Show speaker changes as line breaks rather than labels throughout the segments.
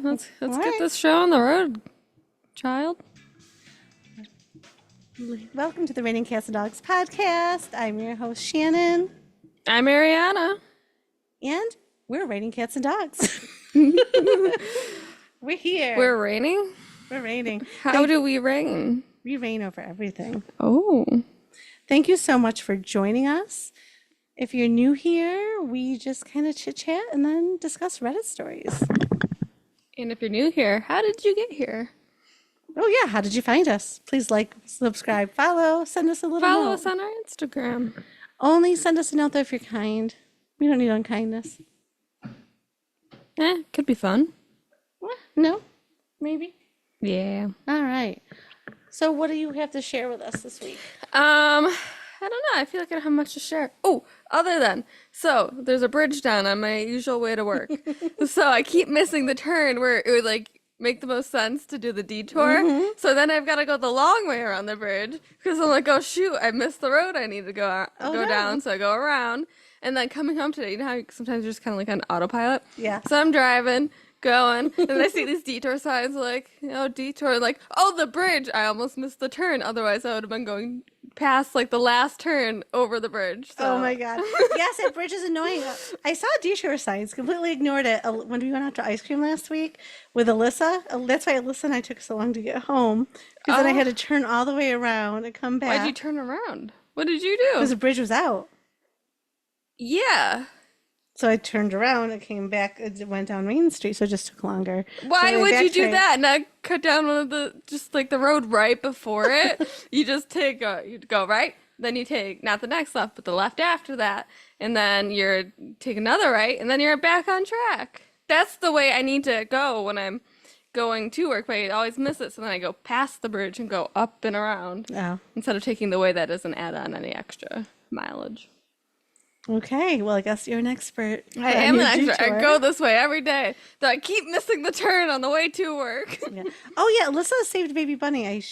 Let's
All
get
right.
this show on the road, child.
Welcome to the Raining Cats and Dogs podcast. I'm your host, Shannon,
I'm Arianna.
and we're Raining Cats and Dogs. We're here.
We're raining?
We're raining.
How do we rain?
We reign over everything.
Oh.
Thank you so much for joining us. If you're new here, we just kind of chit-chat and then discuss Reddit stories.
And if you're new here, how did you get here?
Oh, yeah. How did you find us? Please like, subscribe, follow, send us a little
Follow
note.
us on our Instagram.
Only send us a note, though, if you're kind. We don't need unkindness.
Could be fun.
No? Maybe?
Yeah.
All right. So what do you have to share with us this week?
I don't know. I feel like I don't have much to share. Oh, other than, so there's a bridge down on my usual way to work. So I keep missing the turn where it would like make the most sense to do the detour. So then I've got to go the long way around the bridge because I'm like, oh shoot, I missed the road I need to go down. So I go around. And then coming home today, you know how sometimes you're just kind of like on autopilot?
Yeah.
So I'm driving, going, and I see these detour signs like, detour, like, oh, the bridge. I almost missed the turn. Otherwise, I would have been going past like the last turn over the bridge. So.
Oh my God. Yes, that bridge is annoying. I saw detour signs, completely ignored it when we went out to ice cream last week with Alyssa. That's why Alyssa and I took so long to get home, because then I had to turn all the way around and come back.
Why'd you turn around? What did you do?
Because the bridge was out.
Yeah.
So I turned around and came back. It went down Main Street, so it just took longer.
Why
So I
would you do
backtracked.
that? Not cut down one of the, just like the road right before it. You just take you go right, then you take not the next left, but the left after that, and then take another right, and then you're back on track. That's the way I need to go when I'm going to work, but I always miss it, so then I go past the bridge and go up and around
Oh.
instead of taking the way that doesn't add on any extra mileage.
Okay, well, I guess you're an expert.
I am an expert. I go this way every day. Though I keep missing the turn on the way to work.
Yeah. Oh yeah, Alyssa saved Baby Bunny. I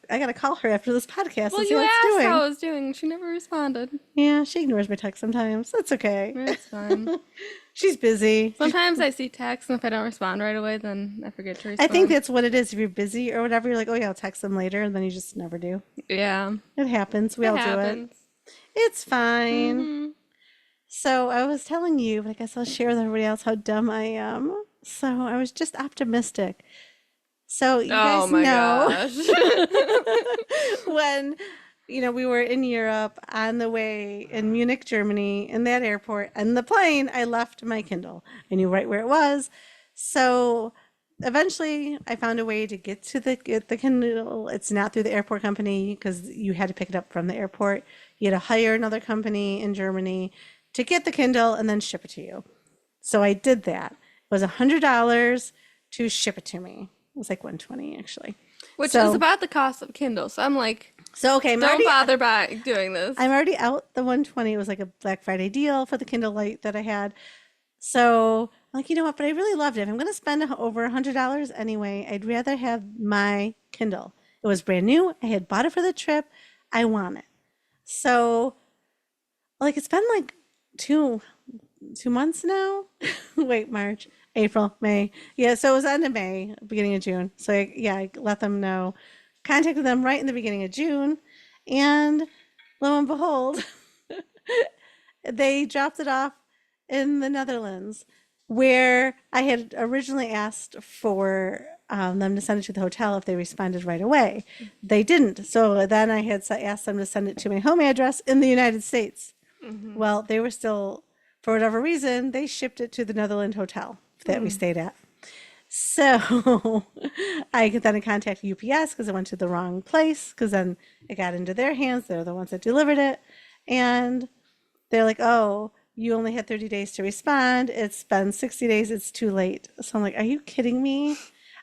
gotta call her after this podcast
Well,
and see
you
how it's
asked
doing.
how I was doing. She never responded.
Yeah, she ignores my texts sometimes. That's okay.
It's fine.
She's busy.
Sometimes I see texts, and if I don't respond right away, then I forget to respond.
I think that's what it is. If you're busy or whatever, you're like, oh yeah, I'll text them later, and then you just never do.
Yeah.
It happens. We all do it. It's fine.
Mm-hmm.
So I was telling you, but I guess I'll share with everybody else how dumb I am. So I was just optimistic. So you guys know
Gosh.
when we were in Europe on the way in Munich, Germany, in that airport, and the plane, I left my Kindle. I knew right where it was. So eventually I found a way to get to the Kindle. It's not through the airport company because you had to pick it up from the airport. You had to hire another company in Germany to get the Kindle and then ship it to you. So I did that. It was $100 to ship it to me. It was like $120 actually.
Which is about the cost of Kindle. So I'm like,
okay,
don't bother doing this.
I'm already out the $120. It was like a Black Friday deal for the Kindle Lite that I had. So I'm like, you know what? But I really loved it. If I'm going to spend over $100 anyway, I'd rather have my Kindle. It was brand new. I had bought it for the trip. I want it. So like it's been like two months now. Wait, March, April, May. Yeah, so it was end of May, beginning of June. So I let them know, contacted them right in the beginning of June, and lo and behold, they dropped it off in the Netherlands, where I had originally asked for them to send it to the hotel if they responded right away. They didn't. So then I had asked them to send it to my home address in the United States. Mm-hmm. Well, they were still, for whatever reason, they shipped it to the Netherlands hotel that we stayed at. So I then contacted UPS because it went to the wrong place, because then it got into their hands. They're the ones that delivered it. And they're like, oh, you only had 30 days to respond. It's been 60 days. It's too late. So I'm like, are you kidding me?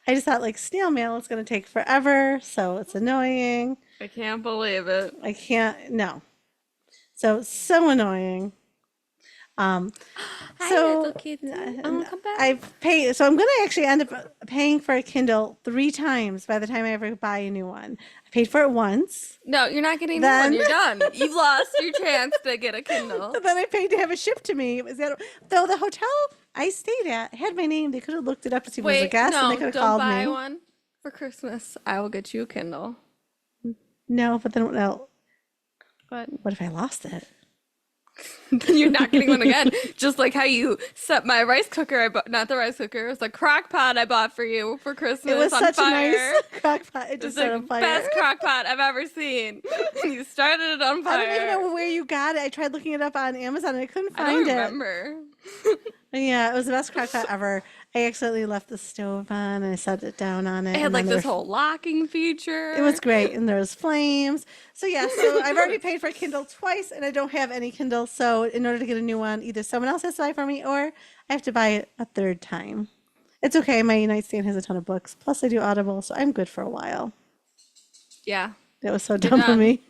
I just thought like snail mail is going to take forever. So it's annoying.
I can't believe it.
I can't, no. So annoying.
Hi,
So
little kitty. Come back.
I've paid, so I'm going to actually end up paying for a Kindle 3 times by the time I ever buy a new one. I paid for it once,
No, you're not getting a new one.
then
You're done. You've lost your chance to get a Kindle.
and then I paid to have it shipped to me. It was that, though the hotel I stayed at had my name. They could have looked it up to see if it was a
Wait,
guest, and they
no,
could have
don't
called
buy
me.
one for Christmas. I will get you a Kindle.
No, but then no,
But
what if I lost it?
then you're not getting one again. Just like how you set my rice cooker. I bought, not the rice cooker. It was the crock pot I bought for you for Christmas
It was
on
such
fire.
a nice crock pot. It
It's
just
the
set on fire.
best crock pot I've ever seen. You started it on
I don't even
fire.
know where you got it. I tried looking it up on Amazon and I couldn't
I don't
find it.
remember.
Yeah, it was the best crock pot ever. I accidentally left the stove on and I set it down on it.
It had
and
like
then
this
there
whole locking feature.
It was great, and there was flames. So yeah, so I've already paid for a Kindle twice, and I don't have any Kindle. So in order to get a new one, either someone else has to buy for me, or I have to buy it a third time. It's okay. My nightstand has a ton of books. Plus, I do Audible, so I'm good for a while.
Yeah.
That was so dumb of
done.
me.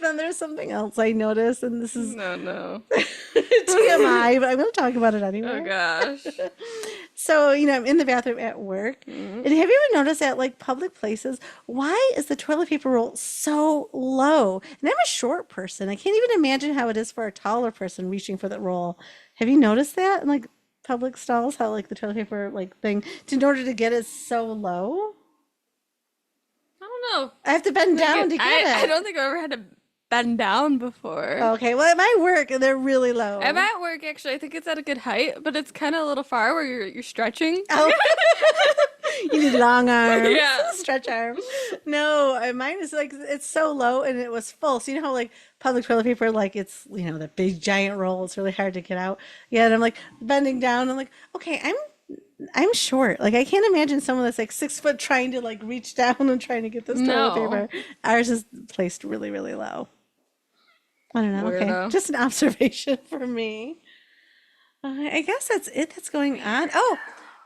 Then there's something else I noticed, and this is
No.
TMI, but I'm going to talk about it anyway.
Oh gosh.
So, I'm in the bathroom at work. And have you ever noticed at like public places, why is the toilet paper roll so low? And I'm a short person. I can't even imagine how it is for a taller person reaching for that roll. Have you noticed that in like public stalls, how like the toilet paper like thing, in order to get it so low?
I don't know.
I have to bend down to get
I
it.
don't think I've ever had to bend down before.
Okay, well at my work, they're really low.
I'm at work actually. I think it's at a good height, but it's kind of a little far where you're stretching.
Oh. You need long arms.
Yeah.
Stretch arms. No, mine is like, it's so low and it was full. So you know how like public toilet paper, like it's, the big giant roll, it's really hard to get out. Yeah, and I'm like bending down. I'm like, okay, I'm short. Like I can't imagine someone that's like 6 foot trying to like reach down and trying to get this toilet
No.
paper. Ours is placed really, really low. I don't know. Okay.
Weirdo.
Just an observation for me. I guess that's it that's going on. Oh,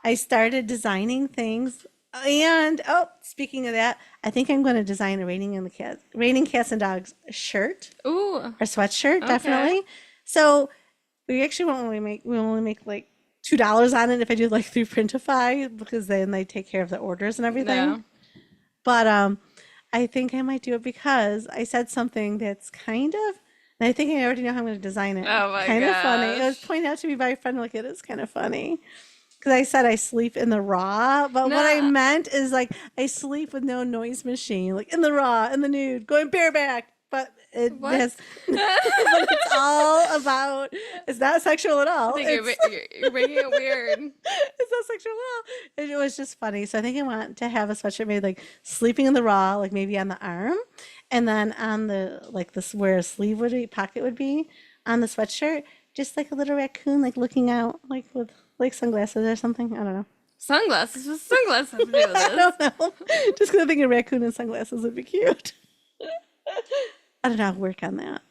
I started designing things. And speaking of that, I think I'm going to design a Raining Cats and Dogs shirt
Ooh.
or sweatshirt,
Okay.
definitely. So we actually we only make like $2 on it if I do like through Printify, because then they take care of the orders and everything.
Yeah.
But I think I might do it because I said something that's kind of, and I think I already know how I'm going to design it.
Oh my
Kind of funny. It
gosh.
was pointed out to me by a friend, like it is kind of funny. Because I said I sleep in the raw, but what I
No.
meant is like I sleep with no noise machine, like in the raw, in the nude, going bareback. But it
What?
has, but it's all about, it's not sexual at all.
I think you're making it weird.
It's not sexual at all. And it was just funny. So I think I want to have a sweatshirt made like sleeping in the raw, like maybe on the arm, and then on the like this where a sleeve would be, pocket would be on the sweatshirt, just like a little raccoon, like looking out, like with like sunglasses or something. I don't know.
Sunglasses. What's sunglasses to do with
I
this?
don't know. Just because I think a raccoon and sunglasses would be cute. I don't know. I'll work on that.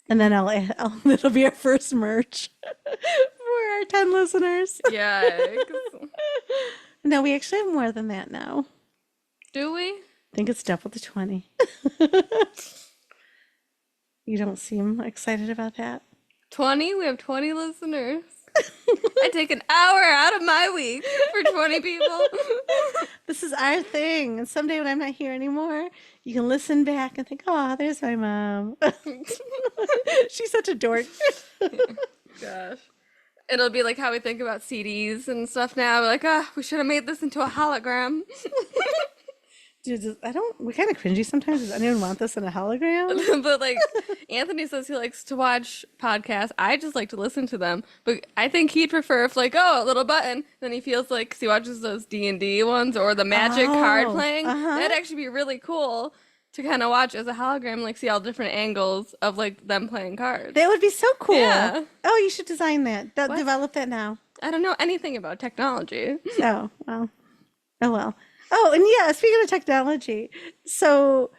And then it'll be our first merch for our 10 listeners.
Yikes.
No, we actually have more than that now.
Do we?
I think it's double the 20. You don't seem excited about that.
20? We have 20 listeners. I take an hour out of my week for 20 people.
This is our thing. And someday when I'm not here anymore, you can listen back and think, oh, there's my mom. She's such a dork.
Gosh. It'll be like how we think about CDs and stuff now. We're like, we should have made this into a hologram.
Dude, we kind of cringy sometimes. Does anyone want this in a hologram?
But like Anthony says he likes to watch podcasts. I just like to listen to them. But I think he'd prefer if like, a little button. Then he feels like, 'cause he watches those D&D ones or the magic card playing. That'd actually be really cool to kind of watch as a hologram, like see all different angles of like them playing cards.
That would be so cool.
Yeah.
Oh, you should design that.
What?
Develop that now.
I don't know anything about technology.
Oh, well. Oh, well. Oh, and yeah, speaking of technology, so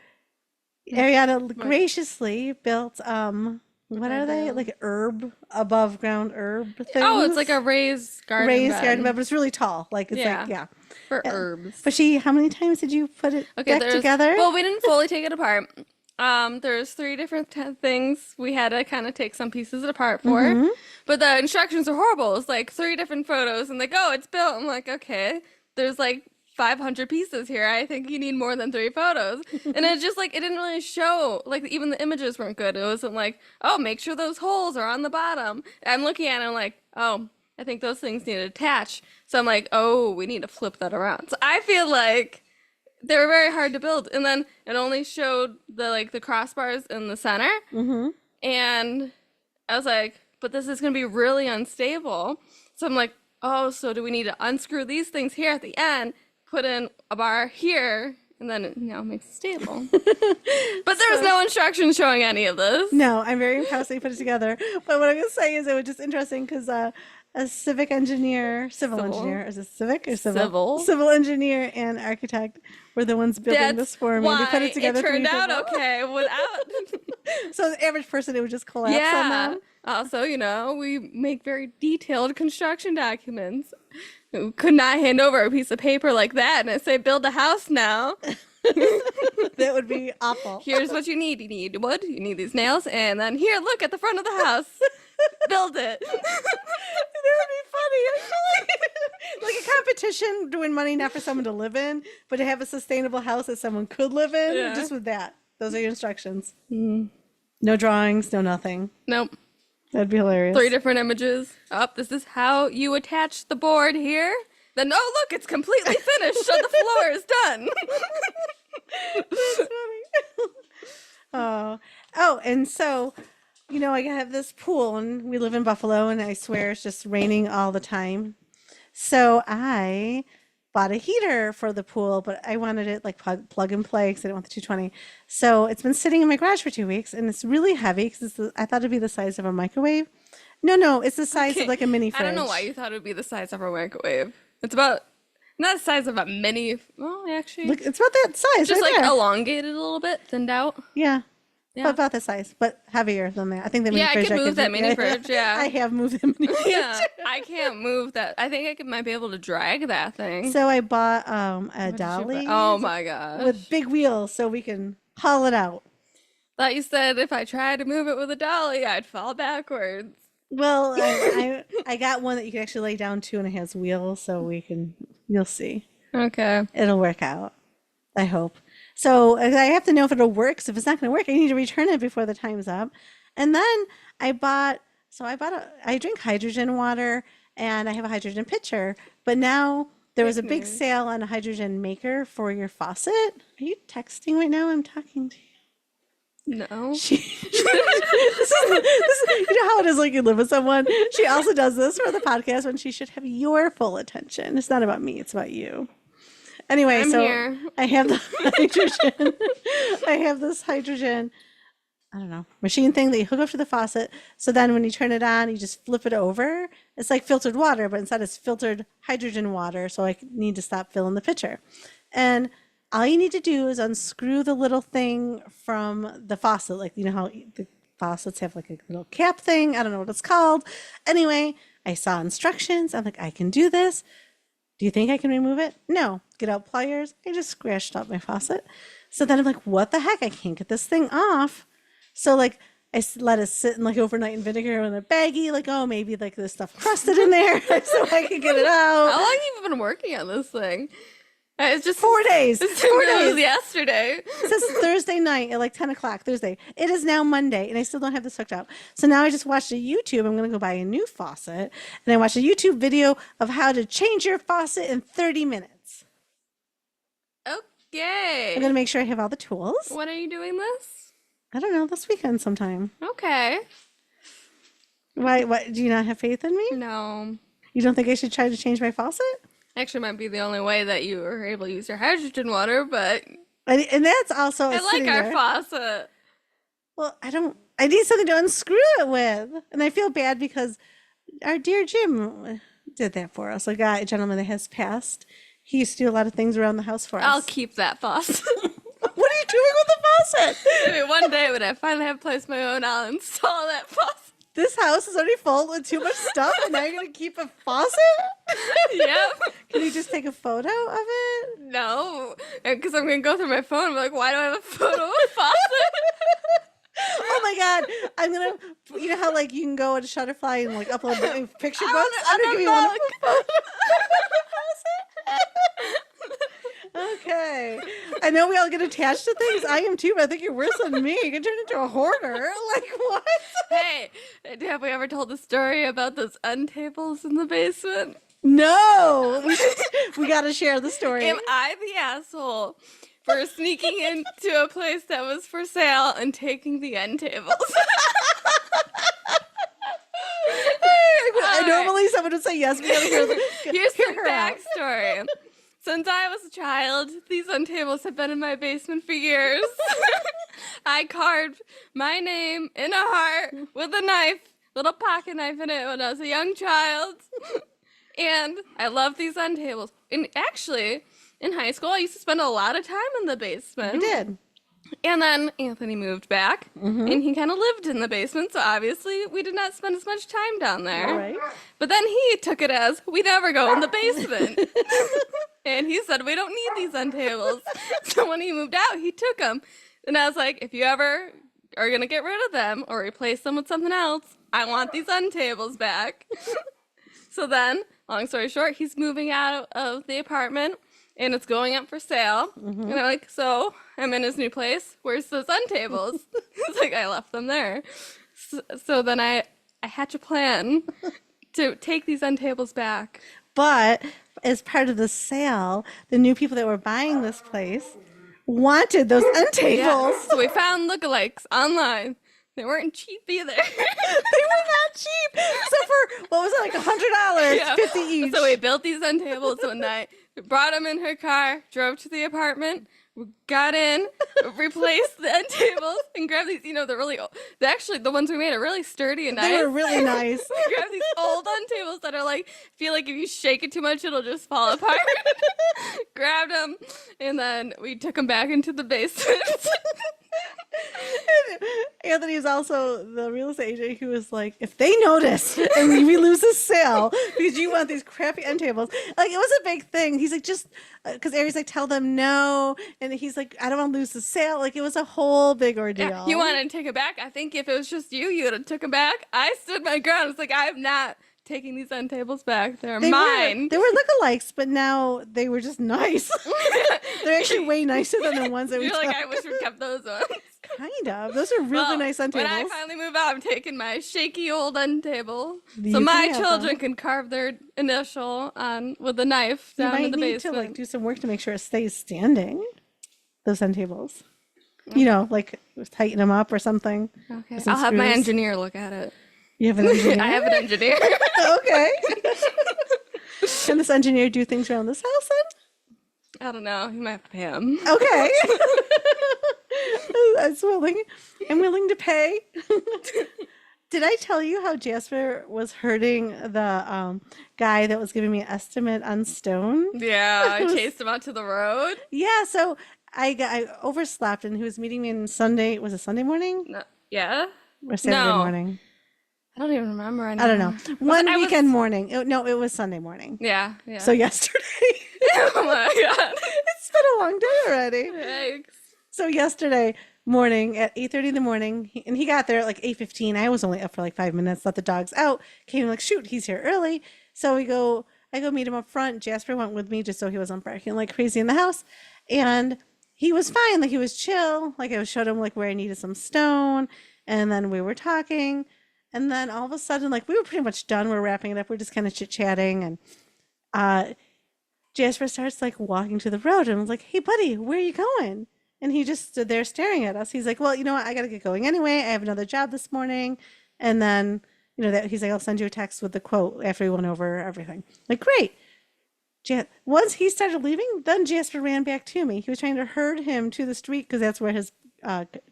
Arianna graciously built, what are they? Like above ground herb things?
Oh, it's like a raised garden bed.
but it's really tall. Like, it's
Yeah.
like, yeah.
For herbs.
But how many times did you put it
Okay,
deck together?
Well, we didn't fully take it apart. There's three different things we had to kind of take some pieces apart for, but the instructions are horrible. It's like three different photos, and they go, it's built. I'm like, okay, there's like 500 pieces here. I think you need more than three photos. And it's just like, it didn't really show, like, even the images weren't good. It wasn't like, oh, make sure those holes are on the bottom. I'm looking at it, I'm like, oh, I think those things need to attach. So I'm like, oh, we need to flip that around. So I feel like they were very hard to build, and then it only showed the crossbars in the center, and I was like, but this is gonna be really unstable. So I'm like, oh, so do we need to unscrew these things here at the end, put in a bar here, and then it makes it stable. But there was no instructions showing any of this.
No, I'm very impressed that you put it together. But what I'm going to say is it was just interesting because a civil engineer, is it civic or civil? Civil engineer and architect were the ones building this for me. They put it together.
It turned out okay without.
So the average person, it would just collapse on them.
Also, we make very detailed construction documents. We could not hand over a piece of paper like that and say, build a house now.
That would be awful.
Here's what you need. You need wood, you need these nails, and then here, look at the front of the house. Build it.
That would be funny, actually. Like a competition to win money, not for someone to live in, but to have a sustainable house that someone could live in.
Yeah.
Just with that. Those are your instructions. No drawings, no nothing.
Nope.
That'd be hilarious.
3 different images. Oh, this is how you attach the board here. Then, oh, look, it's completely finished, so the floor is done.
That's funny. Oh, and so, I have this pool, and we live in Buffalo, and I swear it's just raining all the time. So I bought a heater for the pool, but I wanted it like plug and play because I didn't want the 220. So it's been sitting in my garage for 2 weeks, and it's really heavy because I thought it'd be the size of a microwave. No, it's the size of like a mini fridge.
I don't know why you thought it would be the size of a microwave. It's about, not the size of a mini, well, actually.
Look, it's about that size.
Just
right
like
there.
elongated a little bit, thinned out.
Yeah.
Yeah.
About that size, but heavier than that. I think the mini fridge.
I could move that mini fridge. Yeah,
I have moved the mini fridge.
Yeah, I can't move that. I think might be able to drag that thing.
So I bought a dolly.
Oh my gosh.
With big wheels, so we can haul it out.
Thought you said if I tried to move it with a dolly, I'd fall backwards.
Well, I got one that you can actually lay down to, and it has wheels, so you'll see.
Okay.
It'll work out. I hope. So I have to know if it'll work. So if it's not going to work, I need to return it before the time's up. And then I drink hydrogen water, and I have a hydrogen pitcher. But now there was a big sale on a hydrogen maker for your faucet. Are you texting right now? I'm talking to you.
No.
This is, you know how it is, like you live with someone. She also does this for the podcast when she should have your full attention. It's not about me. It's about you. Anyway,
I'm
so
here.
I have the hydrogen. I have this hydrogen, I don't know, machine thing that you hook up to the faucet. So then when you turn it on, you just flip it over. It's like filtered water, but instead it's filtered hydrogen water. So I need to stop filling the pitcher. And all you need to do is unscrew the little thing from the faucet. Like, you know how the faucets have like a little cap thing. I don't know what it's called. Anyway, I saw instructions. I'm like, I can do this. Do you think I can remove it? No. Get out pliers. I just scratched up my faucet. So then I'm like, what the heck? I can't get this thing off. So like I let it sit in like overnight in vinegar in a baggie. Like, oh, maybe like there's stuff crusted in there so I can get it out.
How long have you been working on this thing? It's just
4 days. 4
It was
days.
yesterday.
It says Thursday night at like 10 o'clock, Thursday. It is now Monday, and I still don't have this hooked up. So now I just watched a YouTube. I'm going to go buy a new faucet, and I watched a YouTube video of how to change your faucet in 30 minutes.
Okay.
I'm going to make sure I have all the tools.
When are you doing this?
I don't know, this weekend sometime.
Okay.
Why? What? Do you not have faith in me?
No.
You don't think I should try to change my faucet?
Actually, might be the only way that you are able to use your hydrogen water, but
And that's also
I like our faucet.
Well, I need something to unscrew it with. And I feel bad because our dear Jim did that for us. A gentleman that has passed. He used to do a lot of things around the house for us.
I'll keep that faucet.
What are you doing with the faucet?
Maybe one day when I finally have a place of my own, I'll install that faucet.
This house is already full with too much stuff, and now you're going to keep a faucet?
Yep.
Can you just take a photo of it?
No, because I'm going to go through my phone and be like, why do I have a photo of a faucet?
my God. I'm going to, you know how like you can go to Shutterfly and like upload the picture
I
books?
want
I'm
a
going to give you one.
book.
Okay. I know we all get attached to things. I am too, but I think you're worse than me. You can turn into a hoarder. Like, what?
Hey, have we ever told the story about those end tables in the basement?
No. We got to share the story.
Am I the asshole for sneaking into a place that was for sale and taking the end tables?
Normally someone would say yes. We got to
Here's
hear
the
her out.
backstory. Since I was a child, these end tables have been in my basement for years. I carved my name in a heart with a knife, little pocket knife in it when I was a young child. And I love these end tables. And actually, in high school, I used to spend a lot of time in the basement.
You did.
And then Anthony moved back, and he kind of lived in the basement, so obviously we did not spend as much time down there.
Right.
But then he took it as, we never go in the basement. And he said, we don't need these end tables. So when he moved out, he took them. And I was like, if you ever are going to get rid of them or replace them with something else, I want these end tables back. So then, long story short, he's moving out of the apartment. And it's going up for sale. And I'm like, so I'm in his new place. Where's those end tables? It's like, I left them there. So then I hatch a plan to take these end tables back.
But as part of the sale, the new people that were buying this place wanted those end tables.
So we found lookalikes online. They weren't cheap either.
They were not cheap. So for, what was it, like $100,
Yeah.
50 each.
So we built these end tables one night. We brought them in her car, drove to the apartment, we got in, replaced the end tables, and grabbed these, they're really old. Actually, the ones we made are really sturdy and nice.
They were really nice.
We grabbed these old end tables that are like, feel like if you shake it too much, it'll just fall apart. Grabbed them, and then we took them back into the basement.
Anthony is also the real estate agent who was like, if they notice and we lose this sale because you want these crappy end tables, like it was a big thing. He's like, just because Aries like, tell them no, and he's like, I don't want to lose the sale. Like it was a whole big ordeal.
Yeah, you wanted to take it back. I think if it was just you, you would have took them back. I stood my ground. It's like, I'm not taking these end tables back. They're mine.
They were lookalikes, but now they were just nice. They're actually way nicer than the ones that we
You're like,
took.
I wish we kept those ones.
Kind of. Those are really
Well,
nice end tables.
When I finally move out, I'm taking my shaky old end table.
You
So
can
my
have
children
them.
can carve their initial on with a knife
You
down in
might
the
need
basement.
to like do some work to make sure it stays standing. Those end tables. You know, like tighten them up or something.
Okay,
Some
I'll have my
screws.
engineer look at it.
You have an engineer?
I have an engineer.
Okay. Can this engineer do things around this house
I don't know. You might have to pay him.
then? Okay. I'm willing to pay. Did I tell you how Jasper was hurting the guy that was giving me an estimate on stone?
Yeah, I chased him out to the road.
Yeah, so I overslept and he was meeting me on Sunday. Was it Sunday morning
No, yeah?
or Saturday
No.
morning?
I don't even remember
I don't know.
anymore.
One
I was-
weekend morning. No, it was Sunday morning.
Yeah, yeah.
So yesterday.
oh my god.
It's been a long day already.
Yikes.
So yesterday morning at 8:30 in the morning, and he got there at like 8:15. I was only up for like 5 minutes, let the dogs out, came like, shoot, he's here early. So I go meet him up front. Jasper went with me just so he wasn't barking like crazy in the house. And he was fine. Like he was chill. Like I showed him like where I needed some stone. And then we were talking. And then all of a sudden, like we were pretty much done. We're wrapping it up. We're just kind of chit-chatting. And Jasper starts like walking to the road. And I was like, hey, buddy, where are you going? And he just stood there staring at us. He's like, well, you know what? I got to get going anyway. I have another job this morning. And then, that he's like, I'll send you a text with the quote after we went over everything. Like, great. Once he started leaving, then Jasper ran back to me. He was trying to herd him to the street because that's where his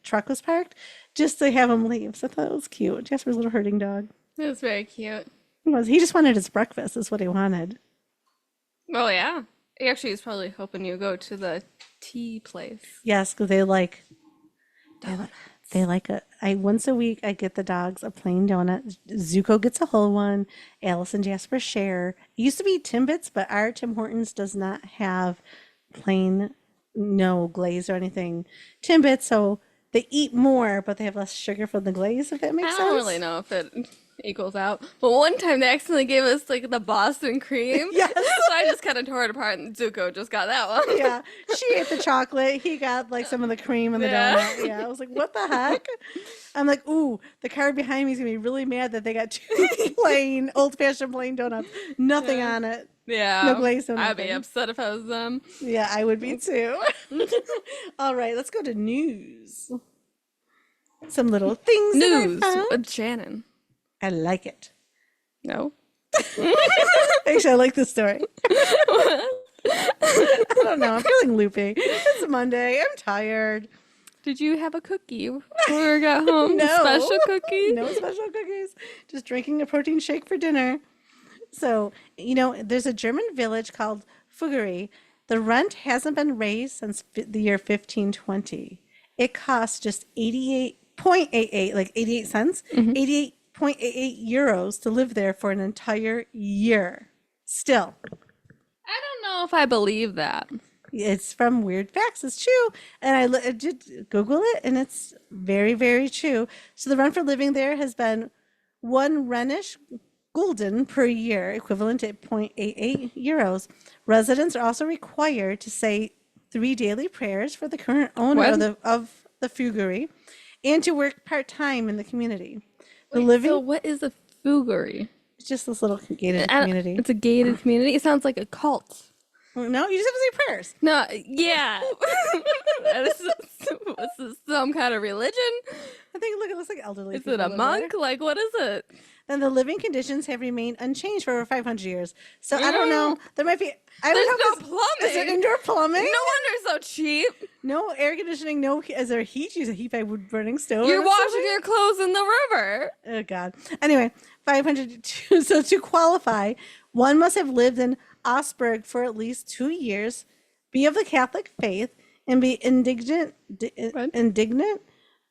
truck was parked, just to have him leave. So I thought it was cute. Jasper's a little herding dog.
It was very cute.
He was. He just wanted his breakfast. Is what he wanted.
Oh yeah. He actually was probably hoping you go to the tea place.
Yes, because they like once a week I get the dogs a plain donut. Zuko gets a whole one. Alice and Jasper share. It used to be Timbits, but our Tim Hortons does not have plain, no glaze or anything Timbits. So they eat more, but they have less sugar from the glaze, if that
I
makes
don't
sense.
really know if it equals out. But one time they accidentally gave us like the Boston cream.
Yes.
So I just kind of tore it apart and Zuko just got that one.
Yeah, she ate the chocolate. He got like some of the cream and the
Yeah.
donut. Yeah, I was like, what the heck? I'm like, ooh, the car behind me is gonna be really mad that they got two plain, old-fashioned plain donuts, nothing
Yeah.
on it, no
Yeah.
glaze, no
I'd be
nothing.
upset if I was them.
Yeah, I would be too. All right, let's go to news. Some little things that I
News
found.
with Shannon.
I like it.
No.
Actually, I like this story. I don't know. I'm feeling loopy. It's Monday. I'm tired.
Did you have a cookie when we got home?
No.
Special cookie?
No special cookies. Just drinking a protein shake for dinner. So, there's a German village called Fuggery. The rent hasn't been raised since the year 1520. It costs just 88.88, like 88 cents, 88.88 euros to live there for an entire year. Still.
I don't know if I believe that.
It's from Weird Facts. It's true. And I did Google it, and it's very, very true. So the rent for living there has been one Rhenish gulden per year, equivalent to 0.88 euros. Residents are also required to say 3 daily prayers for the current owner of the Fuggery and to work part-time in the community.
So what is a fuggery?
It's just this little gated community.
It's a gated community. It sounds like a cult.
No, you just have to say prayers.
No, yeah. Is this some kind of religion?
I think, look, it looks like elderly
Is
people
it a
live
monk?
there.
Like, what is it?
Then the living conditions have remained unchanged for over 500 years. So I don't know. There might be. I
There's
don't know.
no
Is there
plumbing.
indoor plumbing?
No wonder it's so cheap.
No air conditioning. No. Is there heat? Use a heat by wood burning stove.
You're
or
washing
something?
your clothes in the river.
Oh God. Anyway, 500. So to qualify, one must have lived in Augsburg for at least 2 years, be of the Catholic faith, and be indignant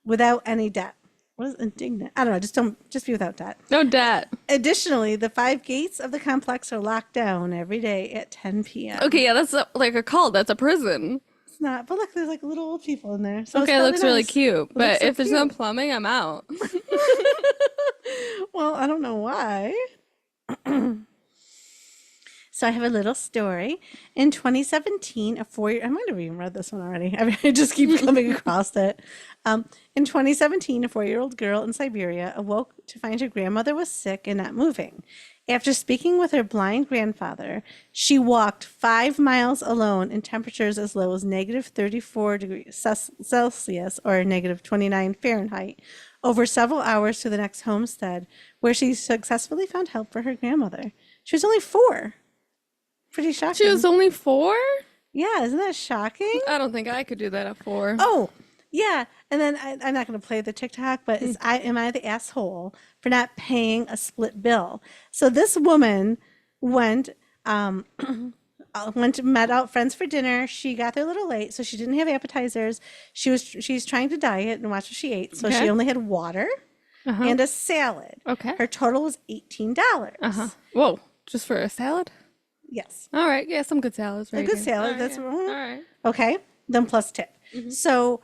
without any debt. What is indignant? I don't know. Just be without debt.
No debt.
Additionally, the 5 gates of the complex are locked down every day at 10 p.m.
Okay, yeah, that's like a cult. That's a prison.
It's not, but look, there's like little old people in there. So
Okay, it looks really
nice.
cute.
It
But
looks so
if there's no
cute.
plumbing, I'm out.
Well, I don't know why. So I have a little story. In 2017, a 4-year, I might have even read this one already. I just keep coming across it. In 2017, a 4-year-old girl in Siberia awoke to find her grandmother was sick and not moving. After speaking with her blind grandfather, she walked 5 miles alone in temperatures as low as negative 34 degrees Celsius or negative 29 Fahrenheit over several hours to the next homestead, where she successfully found help for her grandmother. She was only 4. Pretty shocking.
She was only 4?
Yeah, isn't that shocking?
I don't think I could do that at 4.
Oh, yeah. And then I'm not going to play the TikTok, but am I the asshole for not paying a split bill? So this woman went, met out friends for dinner. She got there a little late, so she didn't have appetizers. She's trying to diet and watch what she ate. So
Okay.
she only had water and a salad.
Okay.
Her total was $18.
Whoa, just for a salad?
Yes.
All right, yeah, some good salads. Right
A good
here.
salad.
All right,
That's
yeah.
what.
All right.
Okay. Then plus tip. So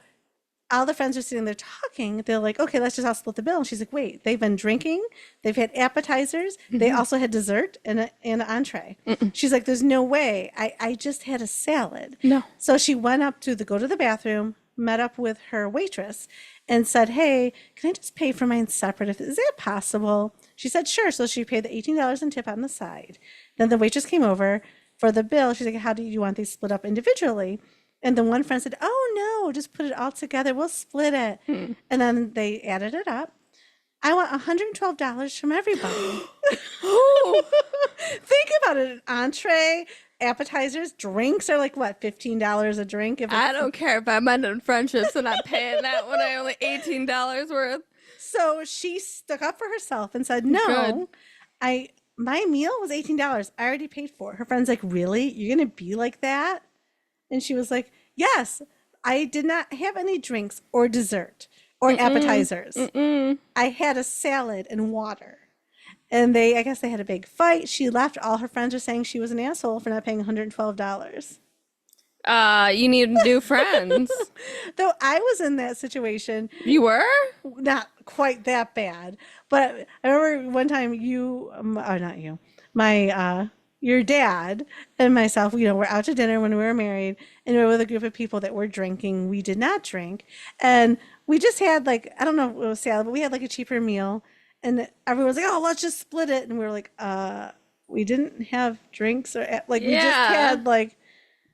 all the friends are sitting there talking. They're like, okay, let's just all split the bill. And she's like, wait, they've been drinking. They've had appetizers. They also had dessert and an entree. She's like, there's no way. I just had a salad.
No.
So she went up to go to the bathroom, met up with her waitress and said, hey, can I just pay for mine separate? Is that possible? She said, sure. So she paid the $18 in tip on the side. Then the waitress came over for the bill. She's like, how do you want these split up individually? And the one friend said, oh, no, just put it all together. We'll split it. And then they added it up. I want $112 from everybody. Think about it. An entree, appetizers, drinks are like, what, $15 a drink? If
I don't care if I'm ending friendships and I'm paying that when I only $18 worth.
So she stuck up for herself and said, no,
Good.
my meal was $18. I already paid for it. Her friend's like, really? You're going to be like that? And she was like, yes, I did not have any drinks or dessert or appetizers. I had a salad and water. And I guess they had a big fight. She left. All her friends are saying she was an asshole for not paying $112.
You need new friends.
Though I was in that situation,
You were?
not quite that bad, but I remember one time not you, my your dad and myself, were out to dinner when we were married, and we were with a group of people that were drinking. We did not drink, and we just had like, I don't know if it was salad, but we had like a cheaper meal, and everyone was like, "Oh, let's just split it," and we were like, we didn't have drinks or like we just
Yeah.
had like.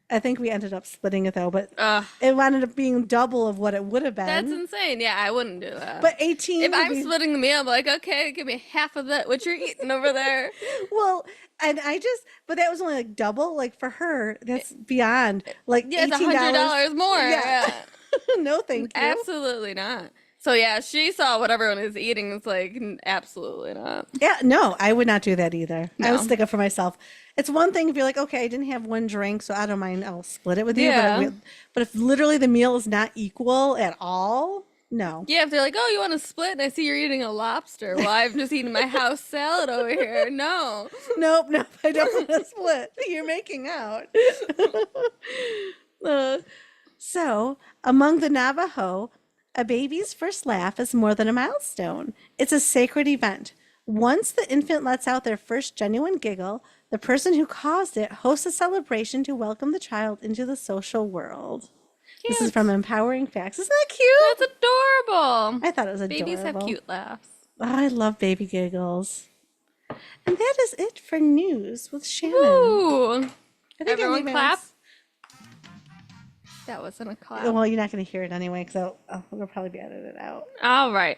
I think we ended up splitting it though, but
Ugh,
it wound up being double of what it would have
that's
been.
insane. Yeah, I wouldn't do that.
But 18
If
would
I'm
be
splitting the meal, I'm like, okay, give me half of that, what you're eating over there.
well, and but that was only like double. Like for her, that's beyond like
Yeah, it's
$18.
$100 more.
Yeah.
Yeah.
No, thank you.
Absolutely not. So yeah, she saw what everyone is eating. It's like, absolutely not.
Yeah, no, I would not do that either. I would
No.
stick up for myself. It's one thing if you're like, okay, I didn't have one drink, so I don't mind. I'll split it with you.
Yeah.
But if literally the meal is not equal at all, no.
Yeah, if they're like, oh, you want to split? And I see you're eating a lobster. Well, I'm just eating my house salad over here. No.
Nope, nope, I don't want to split. You're making out. So, among the Navajo, a baby's first laugh is more than a milestone. It's a sacred event. Once the infant lets out their first genuine giggle, the person who caused it hosts a celebration to welcome the child into the social world. This is
Cute.
from Empowering Facts. Isn't that cute?
That's adorable.
I thought it was adorable.
Babies have cute laughs.
Oh, I love baby giggles. And that is it for news with Shannon.
Ooh.
I think
Everyone
everyone's-
clap. That wasn't a clap.
Well, you're not going to hear it anyway because it'll probably be edited out.
All right.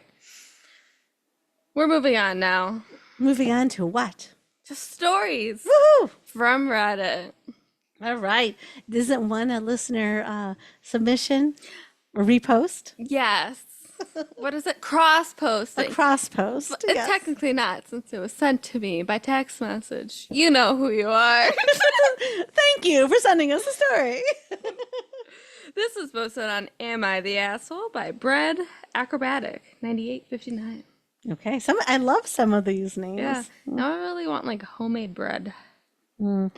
We're moving on now.
Moving on to what?
Just stories
Woohoo!
from Reddit.
All right. Isn't one a listener submission or repost?
Yes. What is it? Cross
A
posting.
cross post.
It's
Yes.
technically not since it was sent to me by text message. You know who you are.
Thank you for sending us a story.
This is posted on Am I the Asshole by Bread Acrobatic 9859.
Okay. I love some of these names.
Yeah. Now I really want like homemade bread.
Oh,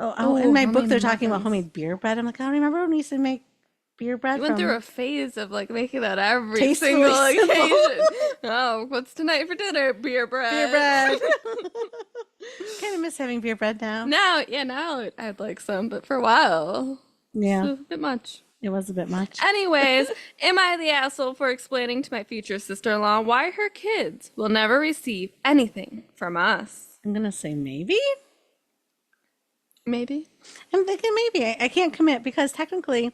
Ooh,
in my book,
homemade
they're talking about
muffins.
homemade beer bread. I'm like, I don't remember when we used to make beer bread.
You went
from
through a phase of like making that every
Tastefully
single
simple.
occasion. Oh, what's tonight for dinner? Beer bread.
beer bread. Kind of miss having beer bread now.
Now I'd like some, but for a while, it
Yeah,
was a bit much.
it was a bit much.
Anyways, am I the asshole for explaining to my future sister-in-law why her kids will never receive anything from us?
I'm gonna say maybe.
Maybe.
I'm thinking maybe. I can't commit because technically,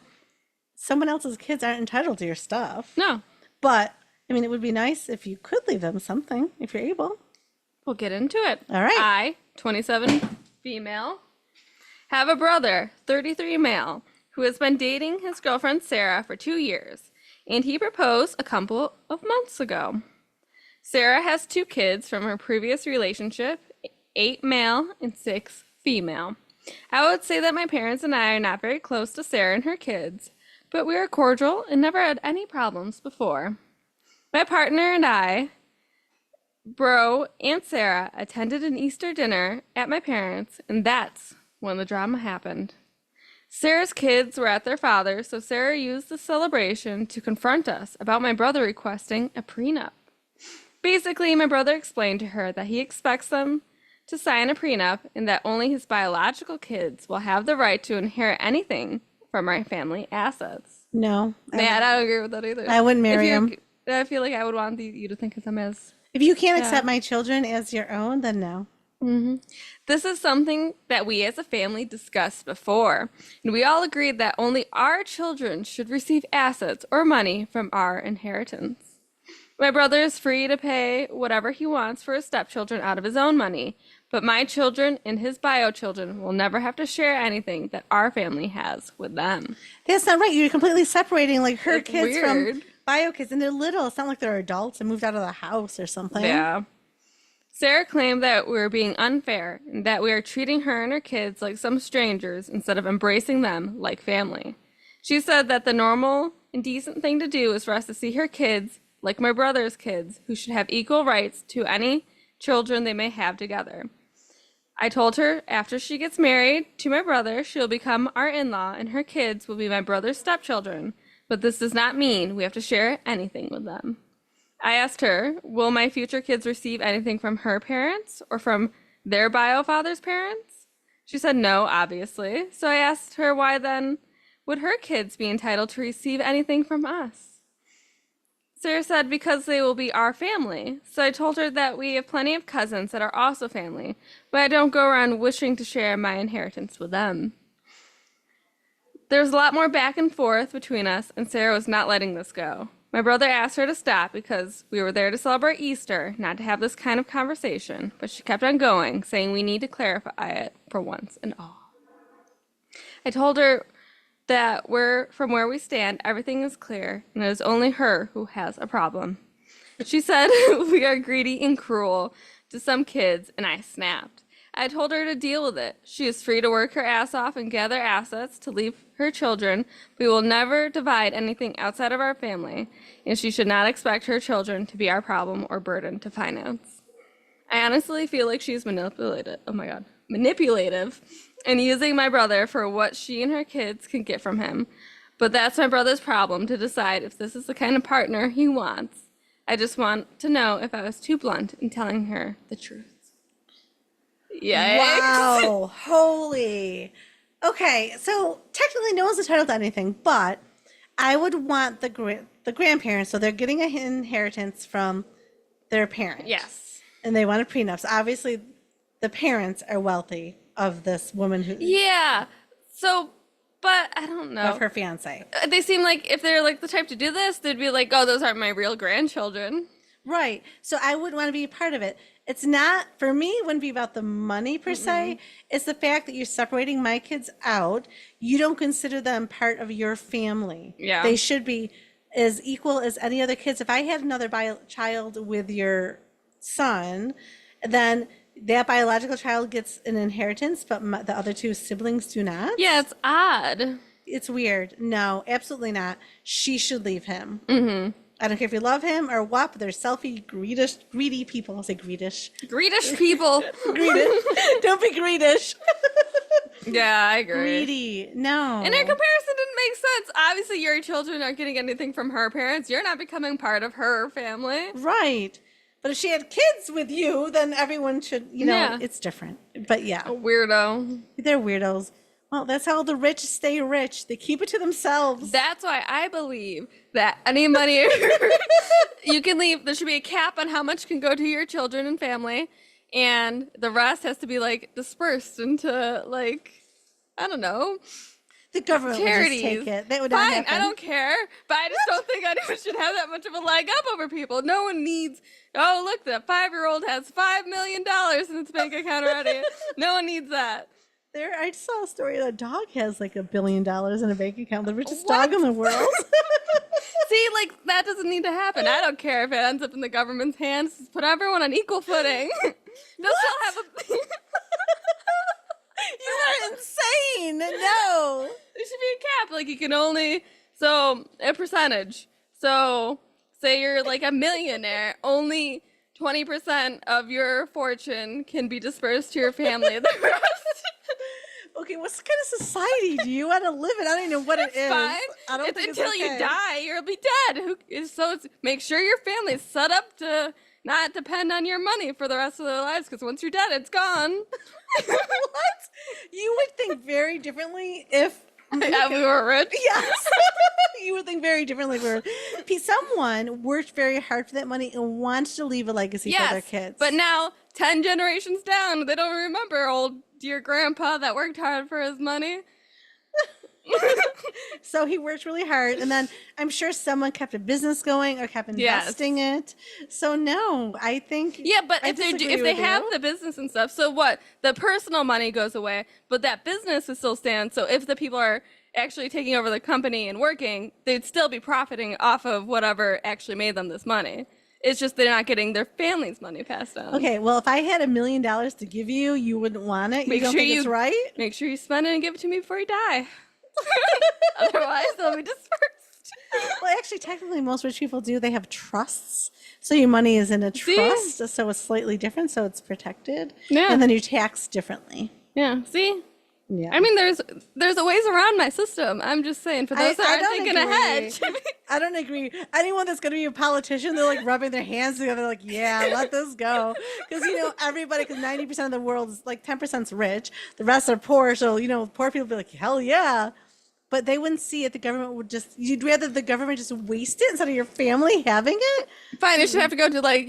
someone else's kids aren't entitled to your stuff.
No.
But I mean, it would be nice if you could leave them something if you're able.
We'll get into it.
All right.
I, 27 female, have a brother, 33 male, who has been dating his girlfriend Sarah for 2 years, and he proposed a couple of months ago. Sarah has 2 kids from her previous relationship, 8 male and 6 female. I would say that my parents and I are not very close to Sarah and her kids, but we are cordial and never had any problems before. My partner and I, Bro and Sarah, attended an Easter dinner at my parents', and that's when the drama happened. Sarah's kids were at their father's, so Sarah used the celebration to confront us about my brother requesting a prenup. Basically, my brother explained to her that he expects them to sign a prenup and that only his biological kids will have the right to inherit anything from our family assets.
No.
Yeah, I don't agree with that either.
I wouldn't marry
If you're-
him.
I feel like I would want you to think of them as...
If you can't accept my children as your own, then no.
This is something that we as a family discussed before, and we all agreed that only our children should receive assets or money from our inheritance. My brother is free to pay whatever he wants for his stepchildren out of his own money, but my children and his bio children will never have to share anything that our family has with them.
That's not right. You're completely separating like her
It's
kids
weird.
from bio kids, and they're little. It's not like they're adults and moved out of the house or something.
Yeah. Sarah claimed that we were being unfair and that we are treating her and her kids like some strangers instead of embracing them like family. She said that the normal and decent thing to do is for us to see her kids like my brother's kids, who should have equal rights to any children they may have together. I told her after she gets married to my brother, she'll become our in-law and her kids will be my brother's stepchildren. But this does not mean we have to share anything with them. I asked her, will my future kids receive anything from her parents or from their bio father's parents? She said no, obviously. So I asked her why then would her kids be entitled to receive anything from us? Sarah said because they will be our family. So I told her that we have plenty of cousins that are also family, but I don't go around wishing to share my inheritance with them. There's a lot more back and forth between us, and Sarah was not letting this go. My brother asked her to stop because we were there to celebrate Easter, not to have this kind of conversation, but she kept on going, saying we need to clarify it for once and all. I told her that from where we stand, everything is clear, and it is only her who has a problem. She said we are greedy and cruel to some kids, and I snapped. I told her to deal with it. She is free to work her ass off and gather assets to leave her children. We will never divide anything outside of our family, and she should not expect her children to be our problem or burden to finance. I honestly feel like she's manipulated. Oh my God. Manipulative and using my brother for what she and her kids can get from him. But that's my brother's problem to decide if this is the kind of partner he wants. I just want to know if I was too blunt in telling her the truth. Yikes.
Wow. Holy. Okay, so technically no one's entitled to anything, but I would want the grandparents, so they're getting an inheritance from their parent.
Yes.
And they want a prenup. So obviously the parents are wealthy of this woman who
Yeah. So, but I don't know.
of her fiance.
They seem like if they're like the type to do this, they'd be like, oh, those aren't my real grandchildren.
Right. So I would want to be a part of it. It's not, for me, it wouldn't be about the money per se. It's the fact that you're separating my kids out. You don't consider them part of your family.
Yeah.
They should be as equal as any other kids. If I had another child with your son, then that biological child gets an inheritance, but the other two siblings do not.
Yeah, it's odd.
It's weird. No, absolutely not. She should leave him. Mm-hmm. I don't care if you love him or what, but they're selfie, greedy people. I'll say greedish.
Greedish people.
Greedish. Don't be greedish.
Yeah, I agree.
Greedy. No.
And their comparison didn't make sense. Obviously, your children aren't getting anything from her parents. You're not becoming part of her family.
Right. But if she had kids with you, then everyone should,
Yeah.
it's different. But yeah,
A weirdo.
they're weirdos. Well, that's how the rich stay rich. They keep it to themselves.
That's why I believe that any money you can leave, there should be a cap on how much can go to your children and family, and the rest has to be like dispersed into like, I don't know,
The government
charities.
would just take it. That would not
Fine,
happen.
I don't care, but I just don't think anyone should have that much of a leg up over people. No one needs, oh, look, that 5-year-old has $5 million in its bank account already. No one needs that.
I saw a story that a dog has like $1 billion in a bank account, the richest
What?
dog in the world.
See, like, that doesn't need to happen. I don't care if it ends up in the government's hands. Just put everyone on equal footing. They'll still have a...
You are insane. No.
There should be a cap. Like, you can only... So, a percentage. So, say you're, like, a millionaire. Only 20% of your fortune can be dispersed to your family. The rest...
Okay, what kind of society do you want to live in? I don't even know what it is.
Fine.
I don't think
Until
it's
you
okay.
die, you'll be dead. So make sure your family's set up to not depend on your money for the rest of their lives, because once you're dead, it's gone.
What? You would think very differently if
Yeah, we were rich.
Yes. You would think very differently. Someone worked very hard for that money and wants to leave a legacy for their kids.
But now, 10 generations down, they don't remember old dear grandpa that worked hard for his money.
So he worked really hard, and then I'm sure someone kept a business going or kept investing it. So no, I think
Yeah, but
I
if they
disagree
if they
with
have
you.
the business and stuff, so what? The personal money goes away, but that business is still stands. So if the people are actually taking over the company and working, they'd still be profiting off of whatever actually made them this money. It's just they're not getting their family's money passed on.
Okay, well, if I had $1 million to give you, you wouldn't want it. You don't think it's right?
Make sure you spend it and give it to me before you die. Otherwise, they'll be dispersed.
Well, actually, technically, most rich people do. They have trusts So your money is in a
See?
trust, so it's slightly different, so it's protected.
Yeah.
And then you tax differently.
Yeah, see?
Yeah.
I mean, there's a ways around my system. I'm just saying, for those that aren't
don't
thinking
agree.
ahead.
I don't agree. Anyone that's going to be a politician, they're like rubbing their hands together, like, yeah, let this go. Because, everybody, because 90% of the world is like 10%'s rich, the rest are poor. So, poor people be like, hell yeah. But they wouldn't see it. The government would you'd rather the government just waste it instead of your family having it?
Fine, it should have to go to like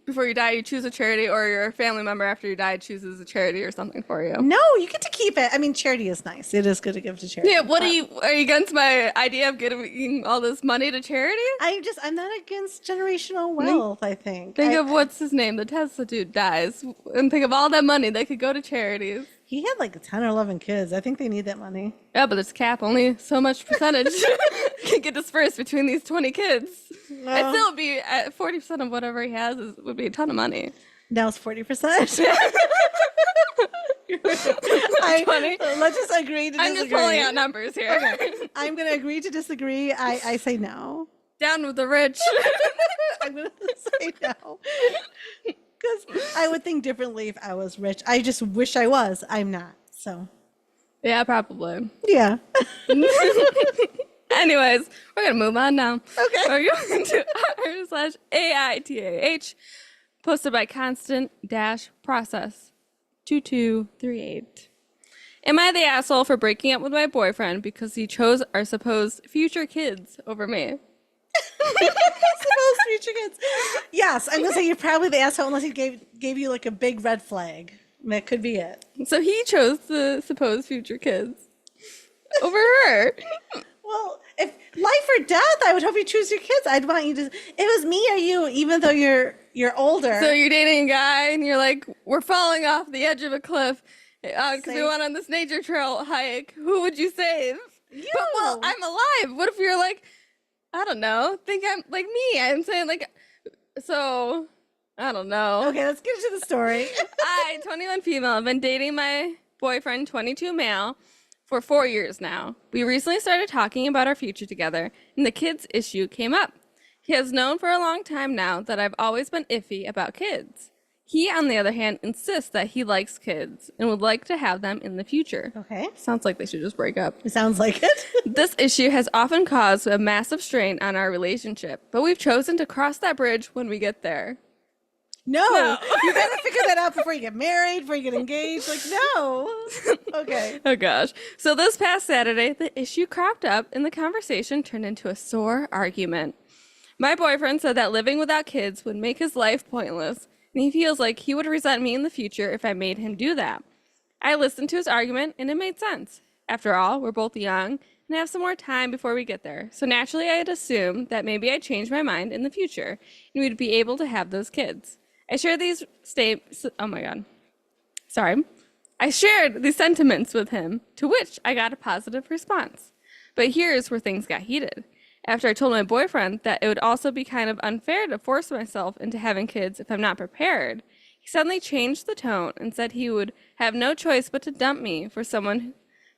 before you die, you choose a charity, or your family member after you die chooses a charity or something for you.
No, you get to keep it. I mean, charity is nice. It is good to give to charity.
Yeah, are you against my idea of giving all this money to charity?
I'm not against generational wealth, I think.
Think of what's his name, the Tesla dude dies, and think of all that money that could go to charities.
He had like 10 or 11 kids. I think they need that money.
Yeah, but there's a cap. Only so much percentage can get dispersed between these 20 kids.
No.
I'd still be at 40% of whatever he has would be a ton of money.
Now it's 40%.
20.
Let's just agree to disagree.
I'm just pulling out numbers here.
Okay. I'm going to agree to disagree. I say no.
Down with the rich.
I'm going to say no. Because I would think differently if I was rich. I just wish I was. I'm not. So.
Yeah, probably.
Yeah.
Anyways, we're going to move on now.
Okay.
We're going to r/AITAH, posted by constant-process 2238. Am I the asshole for breaking up with my boyfriend because he chose our supposed future kids over me?
Supposed future kids. Yes, I'm gonna say you're probably the asshole unless he gave you like a big red flag. That could be it.
So he chose the supposed future kids over her.
Well, if life or death, I would hope you choose your kids. I'd want you to. If it was me or you, even though you're older.
So you're dating a guy and you're like, we're falling off the edge of a cliff because we went on this nature trail hike. Who would you save?
You.
But, well, I'm alive. What if you're like, I don't know, think I'm like me. I'm saying like, so I don't know.
Okay, let's get into the story.
21 female, have been dating my boyfriend, 22 male, for 4 years now. We recently started talking about our future together, and the kids issue came up. He has known for a long time now that I've always been iffy about kids. He, on the other hand, insists that he likes kids and would like to have them in the future.
Okay.
Sounds like they should just break up.
It sounds like it.
This issue has often caused a massive strain on our relationship, but we've chosen to cross that bridge when we get there.
No. You gotta figure that out before you get married, before you get engaged. Like, no. Okay.
Oh gosh. So this past Saturday, the issue cropped up and the conversation turned into a sore argument. My boyfriend said that living without kids would make his life pointless, and he feels like he would resent me in the future if I made him do that. I listened to his argument, and it made sense. After all, we're both young and have some more time before we get there, so naturally I'd assume that maybe I'd change my mind in the future, and we'd be able to have those kids. I shared these sentiments with him, to which I got a positive response. But here's where things got heated. After I told my boyfriend that it would also be kind of unfair to force myself into having kids if I'm not prepared, he suddenly changed the tone and said he would have no choice but to dump me for someone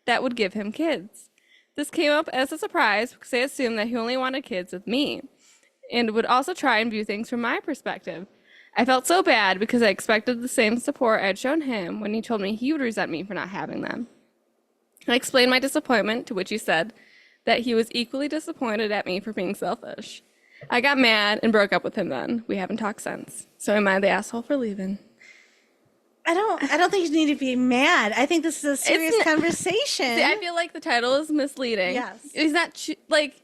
that would give him kids. This came up as a surprise because I assumed that he only wanted kids with me and would also try and view things from my perspective. I felt so bad because I expected the same support I had shown him when he told me he would resent me for not having them. I explained my disappointment, to which he said that he was equally disappointed at me for being selfish. I got mad and broke up with him then. We haven't talked since. So am I the asshole for leaving?
I don't think you need to be mad. I think this is a serious conversation.
See, I feel like the title is misleading.
Yes.
He's not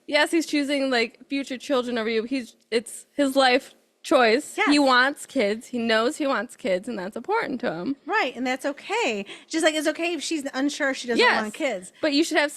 yes, he's choosing like future children over you. It's his life choice.
Yes.
He wants kids. He knows he wants kids, and that's important to him.
Right, and that's okay. Just like it's okay if she's unsure she doesn't want kids.
But you should have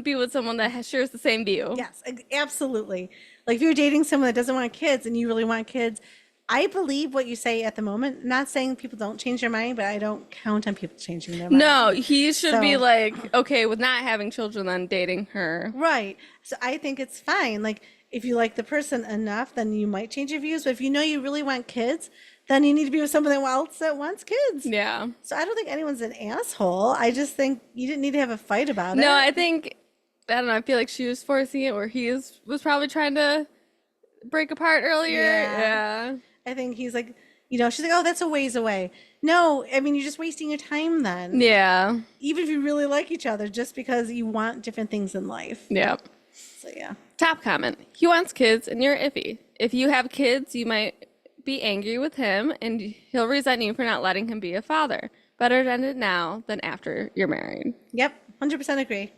be with someone that shares the same view.
Yes, absolutely. Like if you're dating someone that doesn't want kids and you really want kids, I believe what you say at the moment. Not saying people don't change their mind, but I don't count on people changing their mind.
No, he should be like, okay with not having children, then dating her.
Right. So I think it's fine. Like if you like the person enough, then you might change your views. But if you know you really want kids, then you need to be with someone else that wants kids.
Yeah.
So I don't think anyone's an asshole. I just think you didn't need to have a fight about it.
No, I don't know. I feel like she was forcing it, or was probably trying to break apart earlier. Yeah.
I think he's like, she's like, oh, that's a ways away. No, I mean, you're just wasting your time then.
Yeah.
Even if you really like each other, just because you want different things in life.
Yeah.
So, yeah.
Top comment. He wants kids and you're iffy. If you have kids, you might be angry with him and he'll resent you for not letting him be a father. Better to end it now than after you're married.
Yep, 100% agree.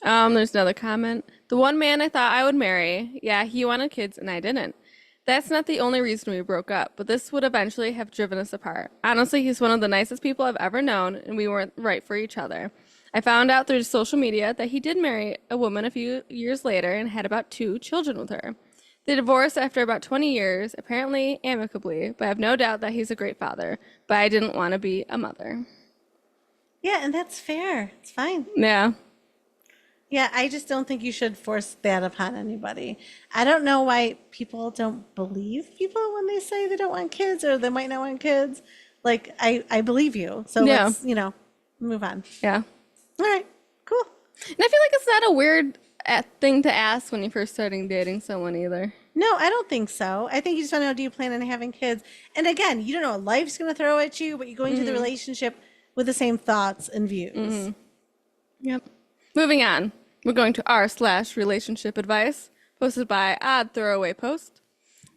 There's another comment. The one man I thought I would marry, yeah, he wanted kids and I didn't. That's not the only reason we broke up, but this would eventually have driven us apart. Honestly, he's one of the nicest people I've ever known, and we weren't right for each other. I found out through social media that he did marry a woman a few years later and had about 2 children with her. They divorced after about 20 years, apparently amicably, but I have no doubt that he's a great father, but I didn't want to be a mother.
Yeah, and that's fair. It's fine.
Yeah.
Yeah, I just don't think you should force that upon anybody. I don't know why people don't believe people when they say they don't want kids or they might not want kids. Like, I believe you. So
Yeah.
let's, move on.
Yeah.
All right, cool.
And I feel like it's not a weird thing to ask when you're first starting dating someone either.
No, I don't think so. I think you just want to know, do you plan on having kids? And again, you don't know what life's going to throw at you, but you go into the relationship with the same thoughts and views.
Yep. Moving on. We're going to r/relationship advice, posted by Odd Throwaway Post.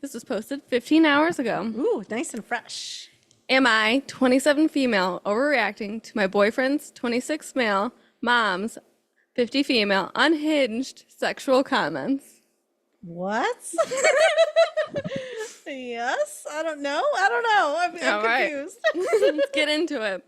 This was posted 15 hours ago.
Ooh, nice and fresh.
Am I, 27 female, overreacting to my boyfriend's 26 male, mom's 50 female, unhinged sexual comments?
What? Yes? I don't know. I'm confused.
Let's get into it.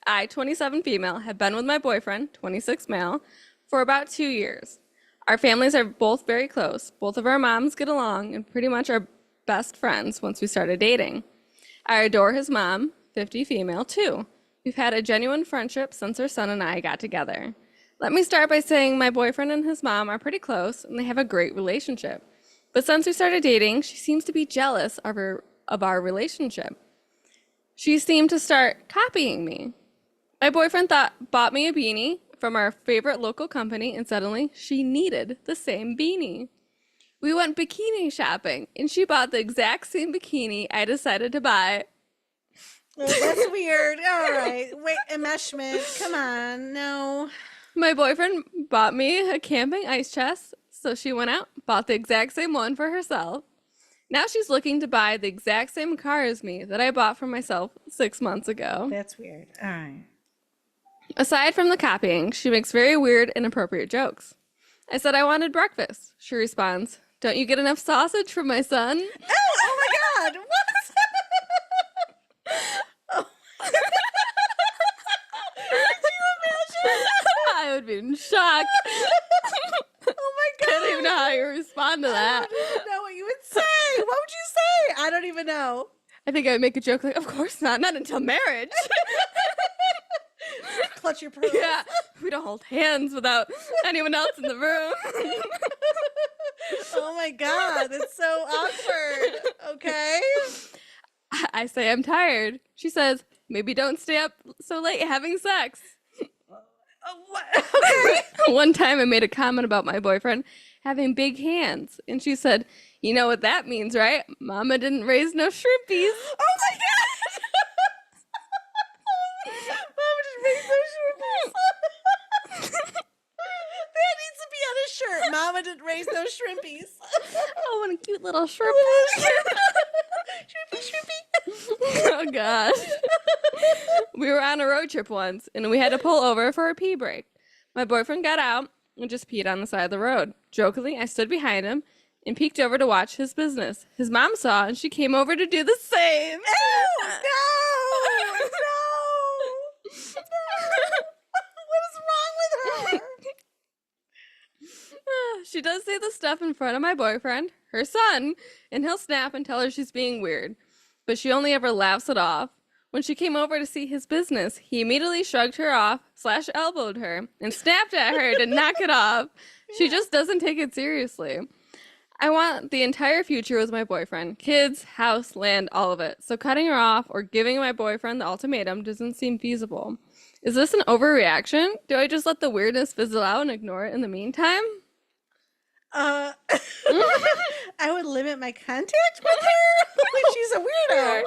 I, 27 female, have been with my boyfriend, 26 male, for about 2 years. Our families are both very close. Both of our moms get along and pretty much are best friends once we started dating. I adore his mom, 50 female, too. We've had a genuine friendship since our son and I got together. Let me start by saying my boyfriend and his mom are pretty close and they have a great relationship. But since we started dating, she seems to be jealous of our relationship. She seemed to start copying me. My boyfriend bought me a beanie from our favorite local company, and suddenly she needed the same beanie. We went bikini shopping, and she bought the exact same bikini I decided to buy.
Oh, that's weird. All right. Wait, enmeshment. Come on. No.
My boyfriend bought me a camping ice chest, so she went out, bought the exact same one for herself. Now she's looking to buy the exact same car as me that I bought for myself 6 months ago.
That's weird. All right.
Aside from the copying, she makes very weird, inappropriate jokes. I said I wanted breakfast. She responds, "Don't you get enough sausage from my son?"
Oh my God. What? Oh. Could you imagine?
I would be in shock.
Oh my God.
I don't even know how you respond to that.
I don't even know what you would say. What would you say? I don't even know.
I think I would make a joke like, "Of course not until marriage."
Clutch your pearls.
Yeah, we don't hold hands without anyone else in the room.
Oh my God, that's so awkward. Okay.
I say I'm tired. She says, "Maybe don't stay up so late having sex."
What? Okay.
One time I made a comment about my boyfriend having big hands, and she said, "You know what that means, right? Mama didn't raise no shrimpies."
Oh my God. Mama just raised those shrimpies. That needs to be on a shirt. Mama didn't raise those shrimpies.
Oh, what a cute little shrimp.
Shrimpy.
Oh, gosh. We were on a road trip once, and we had to pull over for a pee break. My boyfriend got out and just peed on the side of the road. Jokingly, I stood behind him and peeked over to watch his business. His mom saw, and she came over to do the same.
Ew, no. What is wrong with her?
She does say the stuff in front of my boyfriend, her son, and he'll snap and tell her she's being weird. But she only ever laughs it off. When she came over to see his business, he immediately shrugged her off, /elbowed her, and snapped at her to knock it off. She just doesn't take it seriously. I want the entire future with my boyfriend. Kids, house, land, all of it. So cutting her off or giving my boyfriend the ultimatum doesn't seem feasible. Is this an overreaction? Do I just let the weirdness fizzle out and ignore it in the meantime?
Uh, I would limit my contact with her. Like, she's a weirdo.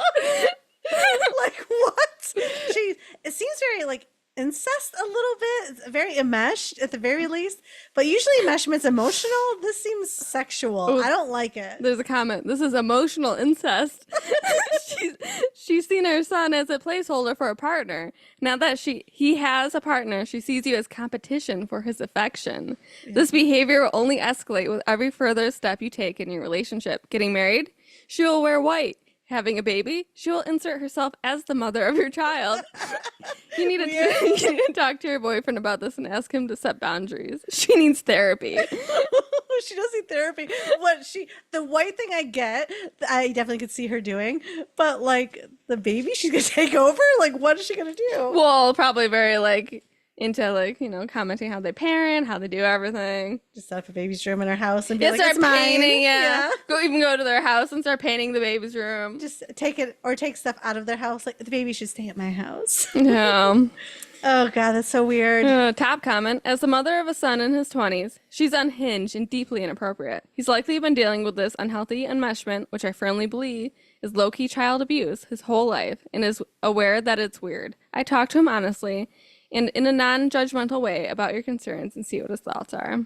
Like, what? It seems very like incest a little bit. It's very enmeshed at the very least. But usually enmeshment's emotional. This seems sexual.
Oh,
I don't like it.
There's a comment. This is emotional incest. She's seen her son as a placeholder for a partner. Now that he has a partner, she sees you as competition for his affection. Yeah. This behavior will only escalate with every further step you take in your relationship. Getting married, she will wear white. Having a baby, she will insert herself as the mother of your child. You need to talk to your boyfriend about this and ask him to set boundaries. She needs therapy.
She does need therapy. The white thing I get, I definitely could see her doing, but like the baby she's gonna take over? Like, what is she gonna do?
Well, probably very like into like, commenting how they parent, how they do everything.
Just set up a baby's room in her house and be like,
start
it's mine.
Painting, yeah. Go to their house and start painting the baby's room.
Just take stuff out of their house. Like, the baby should stay at my house.
Yeah.
Oh God, that's so weird.
Top comment. As the mother of a son in his 20s, she's unhinged and deeply inappropriate. He's likely been dealing with this unhealthy enmeshment, which I firmly believe is low-key child abuse his whole life, and is aware that it's weird. I talk to him honestly and in a non-judgmental way about your concerns and see what his thoughts are.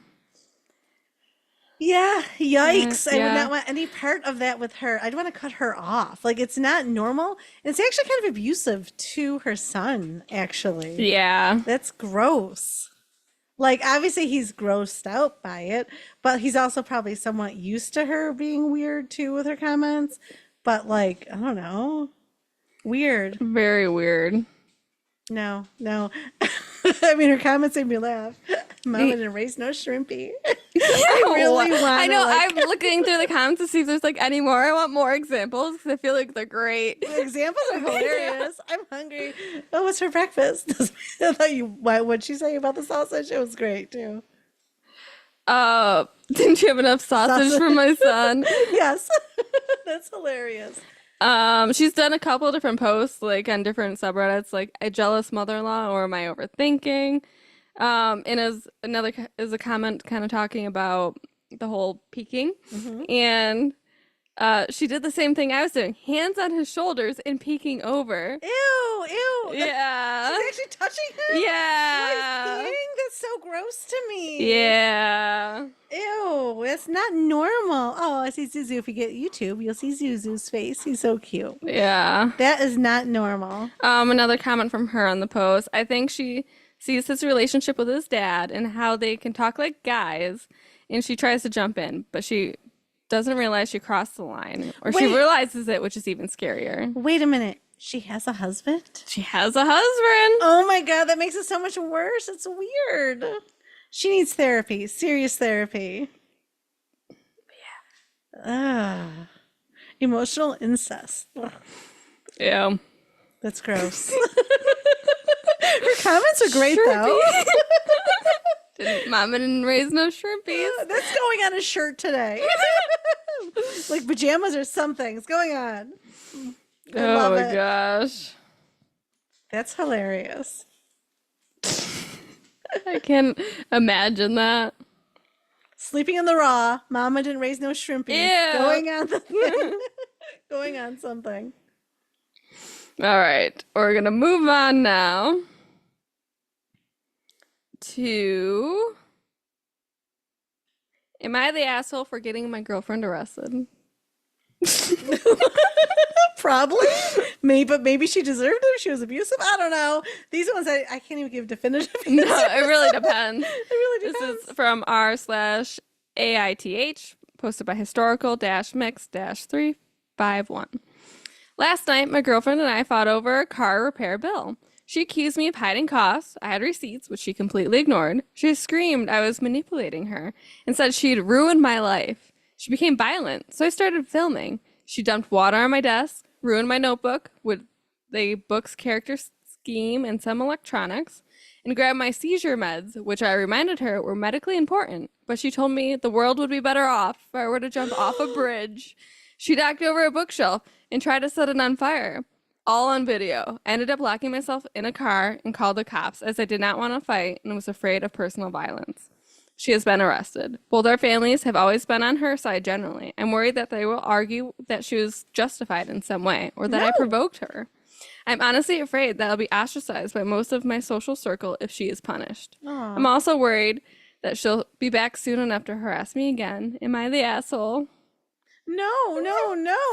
Yeah, yikes. I would not want any part of that with her. I'd want to cut her off. Like, it's not normal. And it's actually kind of abusive to her son, actually.
Yeah.
That's gross. Like, obviously he's grossed out by it, but he's also probably somewhat used to her being weird too with her comments. But like, I don't know. Weird.
Very weird.
No. I mean, her comments made me laugh. Mama didn't raise no shrimpy. I
know. I'm looking through the comments to see if there's like any more. I want more examples because I feel like they're great.
The examples are hilarious. I'm hungry. Oh, what's for breakfast? I thought what'd she say about the sausage? It was great too.
Didn't you have enough sausage for my son?
Yes. That's hilarious.
She's done a couple different posts, like on different subreddits, like a jealous mother-in-law or am I overthinking? And is a comment kind of talking about the whole peeking, and she did the same thing I was doing, hands on his shoulders and peeking over.
Ew.
Yeah.
She's actually touching him?
Yeah.
While he's peeing? That's so gross to me.
Yeah.
Ew, it's not normal. Oh, I see Zuzu. If you get YouTube, you'll see Zuzu's face. He's so cute.
Yeah.
That is not normal.
Another comment from her on the post. I think she sees his relationship with his dad and how they can talk like guys, and she tries to jump in, but she doesn't realize she crossed the line, or she realizes it, which is even scarier.
Wait a minute. She has a husband?
She has a husband.
Oh my God, that makes it so much worse. It's weird. She needs therapy, serious therapy. Yeah. Emotional incest. Ugh.
Yeah.
That's gross. Her comments are great, though.
Mama didn't raise no shrimpies.
That's going on a shirt today. Like pajamas or something. It's going on.
Oh my gosh.
That's hilarious.
I can't imagine that.
Sleeping in the raw. Mama didn't raise no shrimpies.
Ew.
Going on the thing. Going on something.
All right. We're going to move on now to... Am I the asshole for getting my girlfriend arrested?
Probably. Maybe she deserved it. She was abusive. I don't know. These ones I can't even give definitive answers.
No, it really depends.
It really depends.
This is from r/AITH, posted by historical-mix-351. Last night, my girlfriend and I fought over a car repair bill. She accused me of hiding costs. I had receipts, which she completely ignored. She screamed I was manipulating her and said she'd ruined my life. She became violent, so I started filming. She dumped water on my desk, ruined my notebook with the book's character scheme and some electronics, and grabbed my seizure meds, which I reminded her were medically important, but she told me the world would be better off if I were to jump off a bridge. She knocked over a bookshelf and tried to set it on fire. All on video. I ended up locking myself in a car and called the cops as I did not want to fight and was afraid of personal violence. she has been arrested. Both our families have always been on her side generally. I'm worried that they will argue that she was justified in some way or that I
No.
provoked her. I'm honestly afraid that I'll be ostracized by most of my social circle if she is punished.
Aw.
I'm also worried that she'll be back soon enough to harass me again. Am I the asshole?
No,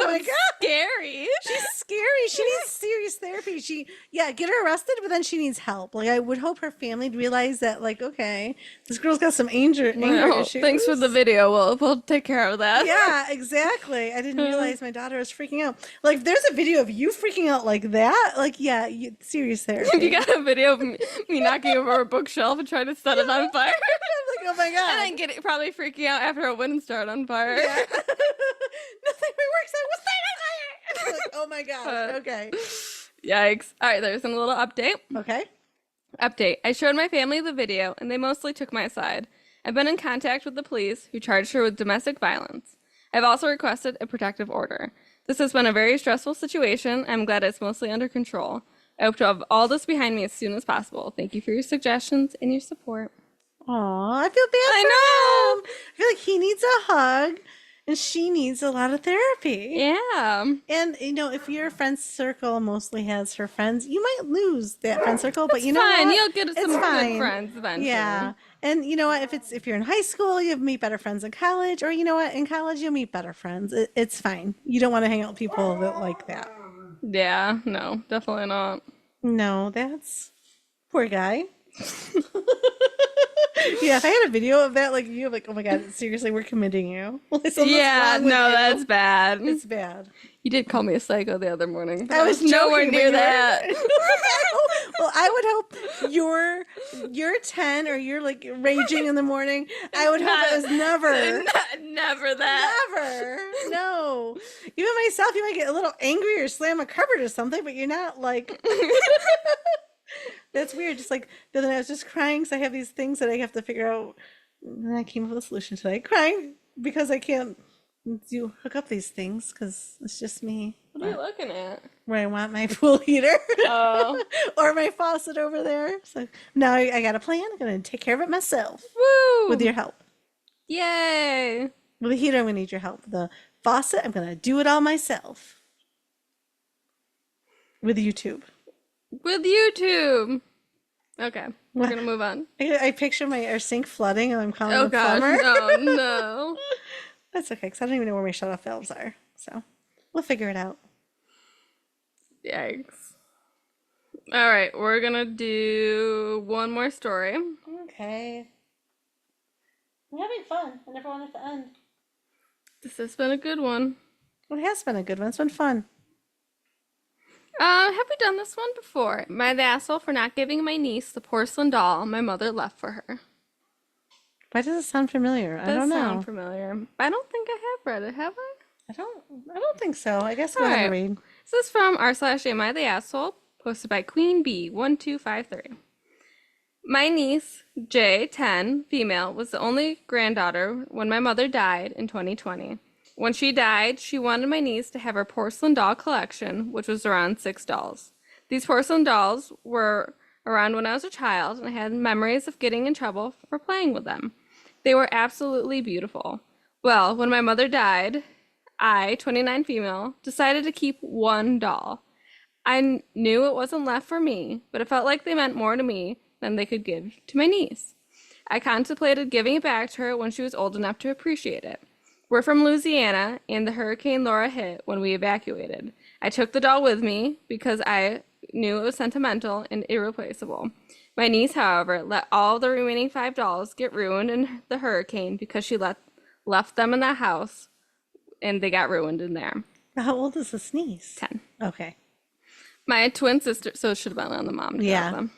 my God.
Scary.
She's scary. She needs serious therapy. Get her arrested, but then she needs help. Like, I would hope her family would realize that, like, okay, this girl's got some anger
Well,
issues.
thanks for the video. We'll take care of that.
Yeah, exactly. I didn't realize my daughter was freaking out. Like, if there's a video of you freaking out like that, like, yeah, serious therapy.
If you got a video of me knocking over a bookshelf and trying to set it on fire.
I'm like, oh my God.
And then probably freaking out after it wouldn't start on fire.
Yeah. Nothing works. I was staying on fire. Like, oh my gosh. Okay.
Yikes. All right, there's a little update.
Okay.
Update. I showed my family the video, and they mostly took my side. I've been in contact with the police, who charged her with domestic violence. I've also requested a protective order. This has been a very stressful situation. I'm glad it's mostly under control. I hope to have all this behind me as soon as possible. Thank you for your suggestions and your support.
Aw, I feel bad
I
for
know.
him. I feel like he needs a hug, and she needs a lot of therapy.
Yeah.
And, if your friend circle mostly has her friends, you might lose that friend circle, but you know
Fine.
what?
You'll get some
It's
good
fine.
friends eventually.
Yeah. And you know what? If you're in high school, you'll meet better friends in college, or you know what? In college, you'll meet better friends. It's fine. You don't want to hang out with people that like that.
Yeah. No, definitely not.
No, that's poor guy. Yeah, if I had a video of that, like you, like, oh my God, seriously, we're committing you. Something's
Yeah,
wrong with
no,
you.
that's bad.
It's bad.
You did call me a psycho the other morning.
I was
nowhere
joking, but
near
you were-
that.
Well, I would hope you're 10 or you're like raging in the morning. I would hope it was never.
Never that.
Never. No. Even myself, you might get a little angry or slam a cupboard or something, but you're not like. That's weird. Just like the other night, I was just crying because I have these things that I have to figure out. And I came up with a solution today. Crying because I can't hook up these things because it's just me.
What are you looking at?
Where I want my pool heater.
Oh.
Or my faucet over there. So now I got a plan. I'm going to take care of it myself
Woo!
with your help.
Yay!
With the heater, I'm going to need your help. The faucet, I'm going to do it all myself. With YouTube.
With YouTube. Okay, we're
What?
gonna move on.
I picture our sink flooding and I'm calling
Oh
the
gosh,
plumber.
oh no.
That's okay, because I don't even know where my shut-off valves are. So we'll figure it out.
Yikes. All right, we're gonna do one more story.
Okay. I'm having fun. I never want it to end.
This has been a good one.
It has been a good one. It's been fun.
Have we done this one before? Am I the asshole for not giving my niece the porcelain doll my mother left for her?
Why does it sound familiar? I
Does
don't know.
sound familiar. I don't think I have read it, have I?
I don't think so. I guess go
All
ahead and
right.
read.
This is from r/Am I the Asshole, posted by Queen Bee 1253. My niece, J, 10, female, was the only granddaughter when my mother died in 2020. When she died, she wanted my niece to have her porcelain doll collection, which was around 6 dolls. These porcelain dolls were around when I was a child, and I had memories of getting in trouble for playing with them. They were absolutely beautiful. Well, when my mother died, I, 29 female, decided to keep one doll. I knew it wasn't left for me, but it felt like they meant more to me than they could give to my niece. I contemplated giving it back to her when she was old enough to appreciate it. We're from Louisiana, and the Hurricane Laura hit when we evacuated. I took the doll with me because I knew it was sentimental and irreplaceable. My niece, however, let all the remaining 5 dolls get ruined in the hurricane because she left them in that house, and they got ruined in there.
How old is this niece?
10.
Okay.
My twin sister, so it should have been on the mom to
Yeah.
grab them.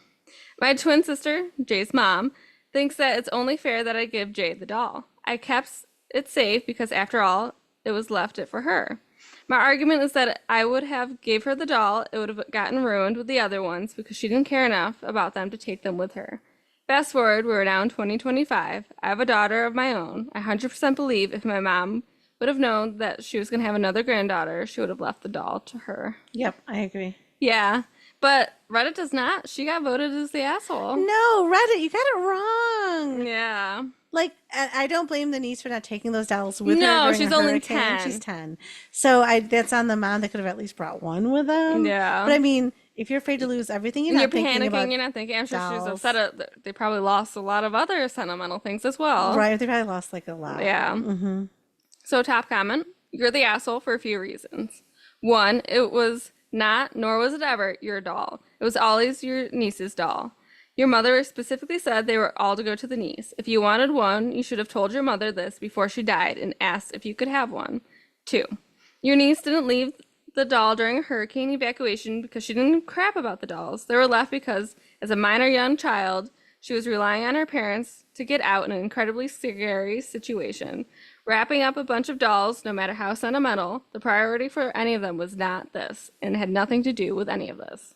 My twin sister, Jay's mom, thinks that it's only fair that I give Jay the doll. I kept it safe because after all, it was left it for her. My argument is that I would have gave her the doll, it would have gotten ruined with the other ones because she didn't care enough about them to take them with her. Fast forward, we're now in 2025. I have a daughter of my own. I 100% believe if my mom would have known that she was going to have another granddaughter, she would have left the doll to her.
Yep, I agree.
Yeah, but Reddit does not. She got voted as the asshole.
No, Reddit, you got it wrong.
Yeah.
Like, I don't blame the niece for not taking those dolls with her
No,
during
she's
a
only
hurricane.
10.
She's 10. So that's on the mom. They could have at least brought one with them. But
Yeah.
I mean, if you're afraid to lose everything, you're
And you're
not thinking
panicking,
about
you're not thinking. I'm sure she's upset
dolls.
at, they probably lost a lot of other sentimental things as well.
Right. They probably lost like a lot.
Yeah. So, top comment, you're the asshole for a few reasons. One, it was not, nor was it ever, your doll. It was always your niece's doll. Your mother specifically said they were all to go to the niece. If you wanted one, you should have told your mother this before she died and asked if you could have one. Two, your niece didn't leave the doll during a hurricane evacuation because she didn't crap about the dolls. They were left because, as a minor young child, she was relying on her parents to get out in an incredibly scary situation. Wrapping up a bunch of dolls, no matter how sentimental, the priority for any of them was not this and had nothing to do with any of this.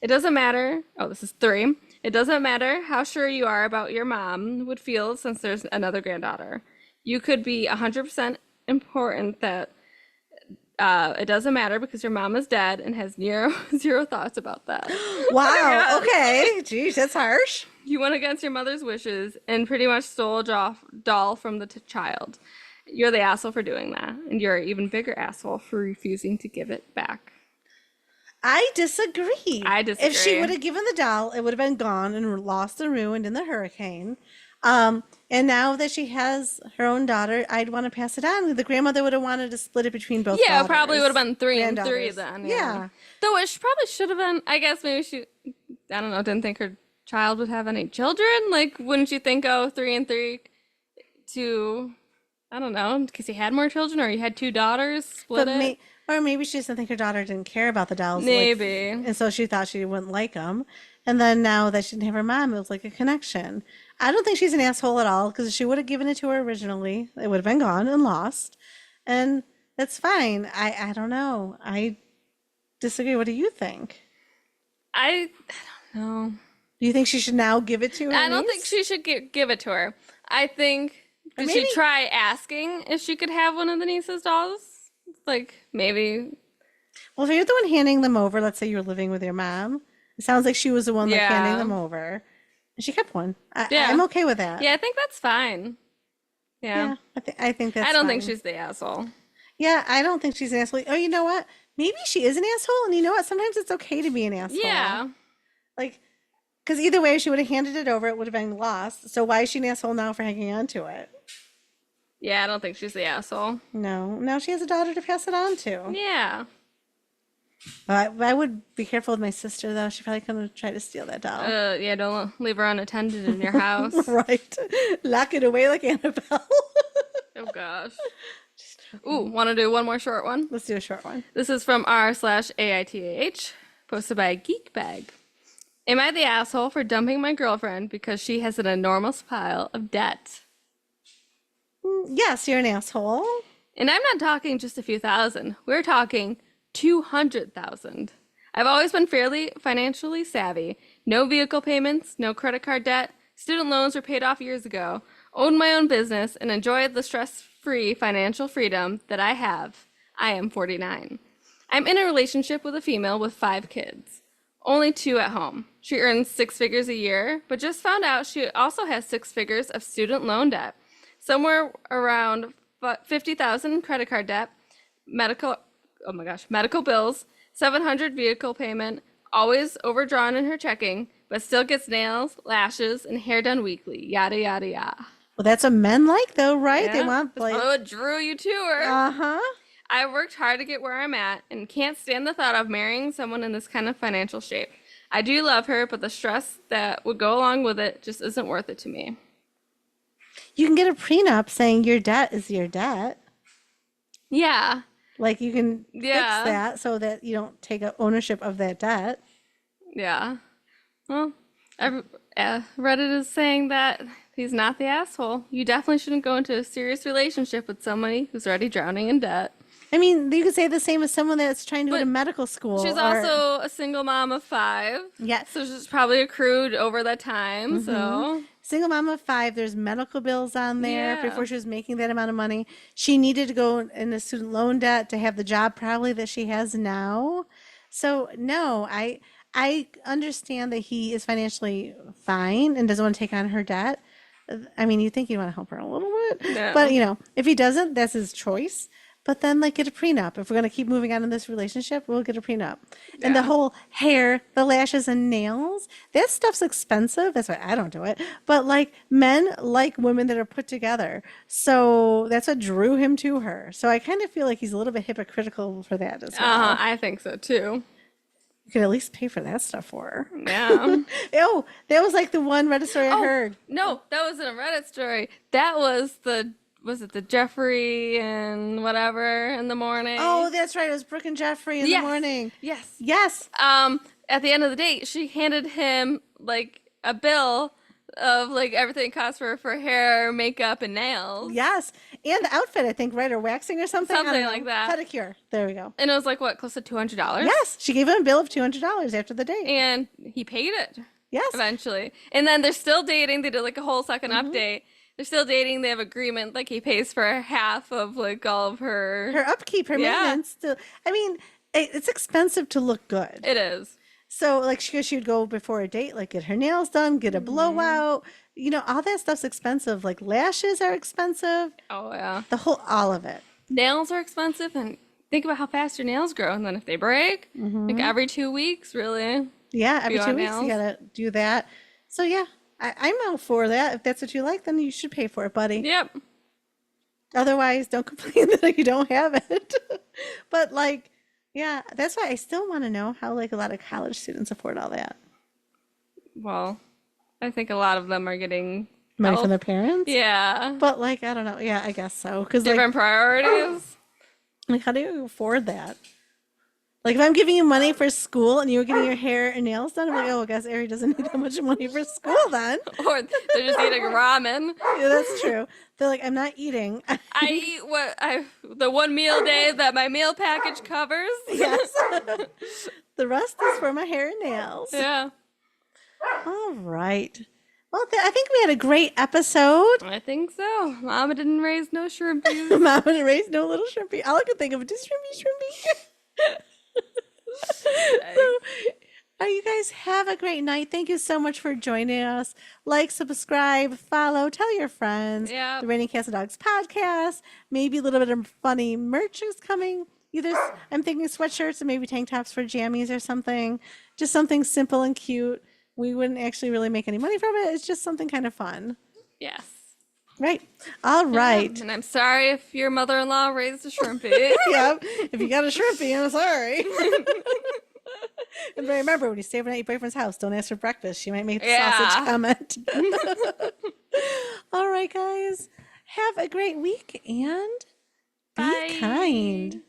It doesn't matter. Oh, this is three. It doesn't matter how sure you are about your mom would feel since there's another granddaughter. You could be 100% important that it doesn't matter because your mom is dead and has zero thoughts about that.
Wow. Okay. Geez, that's harsh.
You went against your mother's wishes and pretty much stole a doll from the child. You're the asshole for doing that, and you're an even bigger asshole for refusing to give it back.
I disagree.
I disagree.
If she would have given the doll, it would have been gone and lost and ruined in the hurricane. And now that she has her own daughter, I'd want to pass it on. The grandmother would have wanted to split it between both
Yeah,
daughters.
probably would have been 3 and 3
granddaughters.
then.
Yeah.
Though it probably should have been, I guess maybe she, I don't know, didn't think her child would have any children. Like, wouldn't you think, oh, 3 and 3 to, I don't know, because you had more children or you had 2 daughters, split
But
it?
or maybe she just didn't think her daughter didn't care about the dolls.
Maybe.
And so she thought she wouldn't like them. And then now that she didn't have her mom, it was like a connection. I don't think she's an asshole at all because she would have given it to her originally. It would have been gone and lost. And that's fine. I don't know. I disagree. What do you think?
I don't know.
Do you think she should now give it to her
I don't think
niece?
she should give it to her. I think, did she
maybe-
try asking if she could have one of the niece's dolls? Like, maybe.
Well, if you're the one handing them over, let's say you were living with your mom, it sounds like she was the one like handing
Yeah.
them over. And she kept one.
Yeah.
I'm okay with that.
Yeah, I think that's fine. Yeah.
I think that's
I don't think
fine.
she's the asshole.
Yeah, I don't think she's an asshole. Oh, you know what? Maybe she is an asshole, and you know what? Sometimes it's okay to be an asshole.
Yeah.
Like, because either way, if she would have handed it over, it would have been lost. So why is she an asshole now for hanging on to it?
Yeah, I don't think she's the asshole.
No, now she has a daughter to pass it on to.
Yeah.
I would be careful with my sister, though. She probably gonna try to steal that doll.
Yeah, don't leave her unattended in your house.
Right. Lock it away like Annabelle.
Oh gosh. Ooh, want to do one more short one?
Let's do a short one.
This is from r/AITH, posted by Geekbag. Am I the asshole for dumping my girlfriend because she has an enormous pile of debt?
Yes, you're an asshole.
And I'm not talking just a few thousand. We're talking 200,000. I've always been fairly financially savvy. No vehicle payments, no credit card debt. Student loans were paid off years ago. Owned my own business and enjoyed the stress-free financial freedom that I have. I am 49. I'm in a relationship with a female with 5 kids. Only 2 at home. She earns 6 figures a year, but just found out she also has 6 figures of student loan debt. Somewhere around 50,000 credit card debt, medical bills, 700 vehicle payment, always overdrawn in her checking, but still gets nails, lashes, and hair done weekly. Yada yada yada.
Well, that's what men like, though, right? They
Yeah,
want
that's
like,
probably what drew you to her.
uh-huh.
I worked hard to get where I'm at and can't stand the thought of marrying someone in this kind of financial shape. I do love her, but the stress that would go along with it just isn't worth it to me.
You can get a prenup saying your debt is your debt.
Yeah.
Like you can
Yeah.
fix that so that you don't take ownership of that debt.
Yeah. Well, Reddit is saying that he's not the asshole. You definitely shouldn't go into a serious relationship with somebody who's already drowning in debt.
I mean, you could say the same as someone that's trying to go
But
to medical school.
She's
or-
also a single mom of 5.
Yes.
So she's probably accrued over that time. So
Single mom of 5, there's medical bills on there
Yeah.
before she was making that amount of money. She needed to go in a student loan debt to have the job probably that she has now. So no, I understand that he is financially fine and doesn't want to take on her debt, I mean, you think you want to help her a little bit,
No.
but if he doesn't, that's his choice. But then, like, get a prenup. If we're gonna keep moving on in this relationship, we'll get a prenup. And the
Yeah.
whole hair, the lashes, and nails, that stuff's expensive. That's why I don't do it. But like, men like women that are put together, so that's what drew him to her. So I kind of feel like he's a little bit hypocritical for that as well.
I think so too.
You could at least pay for that stuff for her.
Yeah.
Oh, that was like the one Reddit story I heard.
No, that wasn't a Reddit story. That was the Jeffrey and whatever in the morning?
Oh, that's right. It was Brooke and Jeffrey in the morning.
Yes.
Yes.
At the end of the date, she handed him like a bill of like everything it costs for hair, makeup, and nails.
Yes. And the outfit, I think, right? Or waxing or something. I don't
Something
know.
like that.
Pedicure. There we go.
And it was like what, close to $200?
Yes. She gave him a bill of $200 after the date.
And he paid it.
Yes.
Eventually. And then they're still dating. They did like a whole second update. They're still dating. They have agreement. Like he pays for half of like all of
Her upkeep, her
Yeah.
maintenance. Still, I mean, it's expensive to look good.
It is.
So, like, she would go before a date, like, get her nails done, get a blowout. All that stuff's expensive. Like, lashes are expensive.
Oh yeah.
All of it.
Nails are expensive, and think about how fast your nails grow. And then if they break, like every 2 weeks, really.
Yeah, every
you
2
want
weeks you
nails?
gotta do that. So, yeah, I'm all for that. If that's what you like, then you should pay for it, buddy.
Yep.
Otherwise, don't complain that you don't have it. But, like, yeah, that's why I still want to know how, like, a lot of college students afford all that.
Well, I think a lot of them are getting
Money
help.
from their parents?
Yeah.
But, like, I don't know. Yeah, I guess so. Because,
Different priorities.
like, how do you afford that? Like, if I'm giving you money for school and you were getting your hair and nails done, I'm like, oh, I guess Ari doesn't need that much money for school then.
Or they're just eating ramen.
Yeah, that's true. They're like, I'm not eating.
I eat the one meal day that my meal package covers.
Yes. The rest is for my hair and nails.
Yeah.
All right. Well, I think we had a great episode.
I think so. Mama didn't raise no shrimpies.
Mama didn't raise no little shrimpy. All I could think of is just shrimpy. So, you guys have a great night. Thank you so much for joining us. Like, subscribe, follow, tell your friends.
Yep.
The Raining Cats and Dogs podcast. Maybe a little bit of funny merch is coming. I'm thinking sweatshirts and maybe tank tops for jammies or something. Just something simple and cute. We wouldn't actually really make any money from it. It's just something kind of fun.
Yes.
Right. All right.
And I'm sorry if your mother-in-law raised a shrimpy.
Yep. If you got a shrimpy, I'm sorry. And remember, when you stay overnight at your boyfriend's house, don't ask for breakfast. She might make the sausage comment. All right, guys. Have a great week and
Bye.
be kind.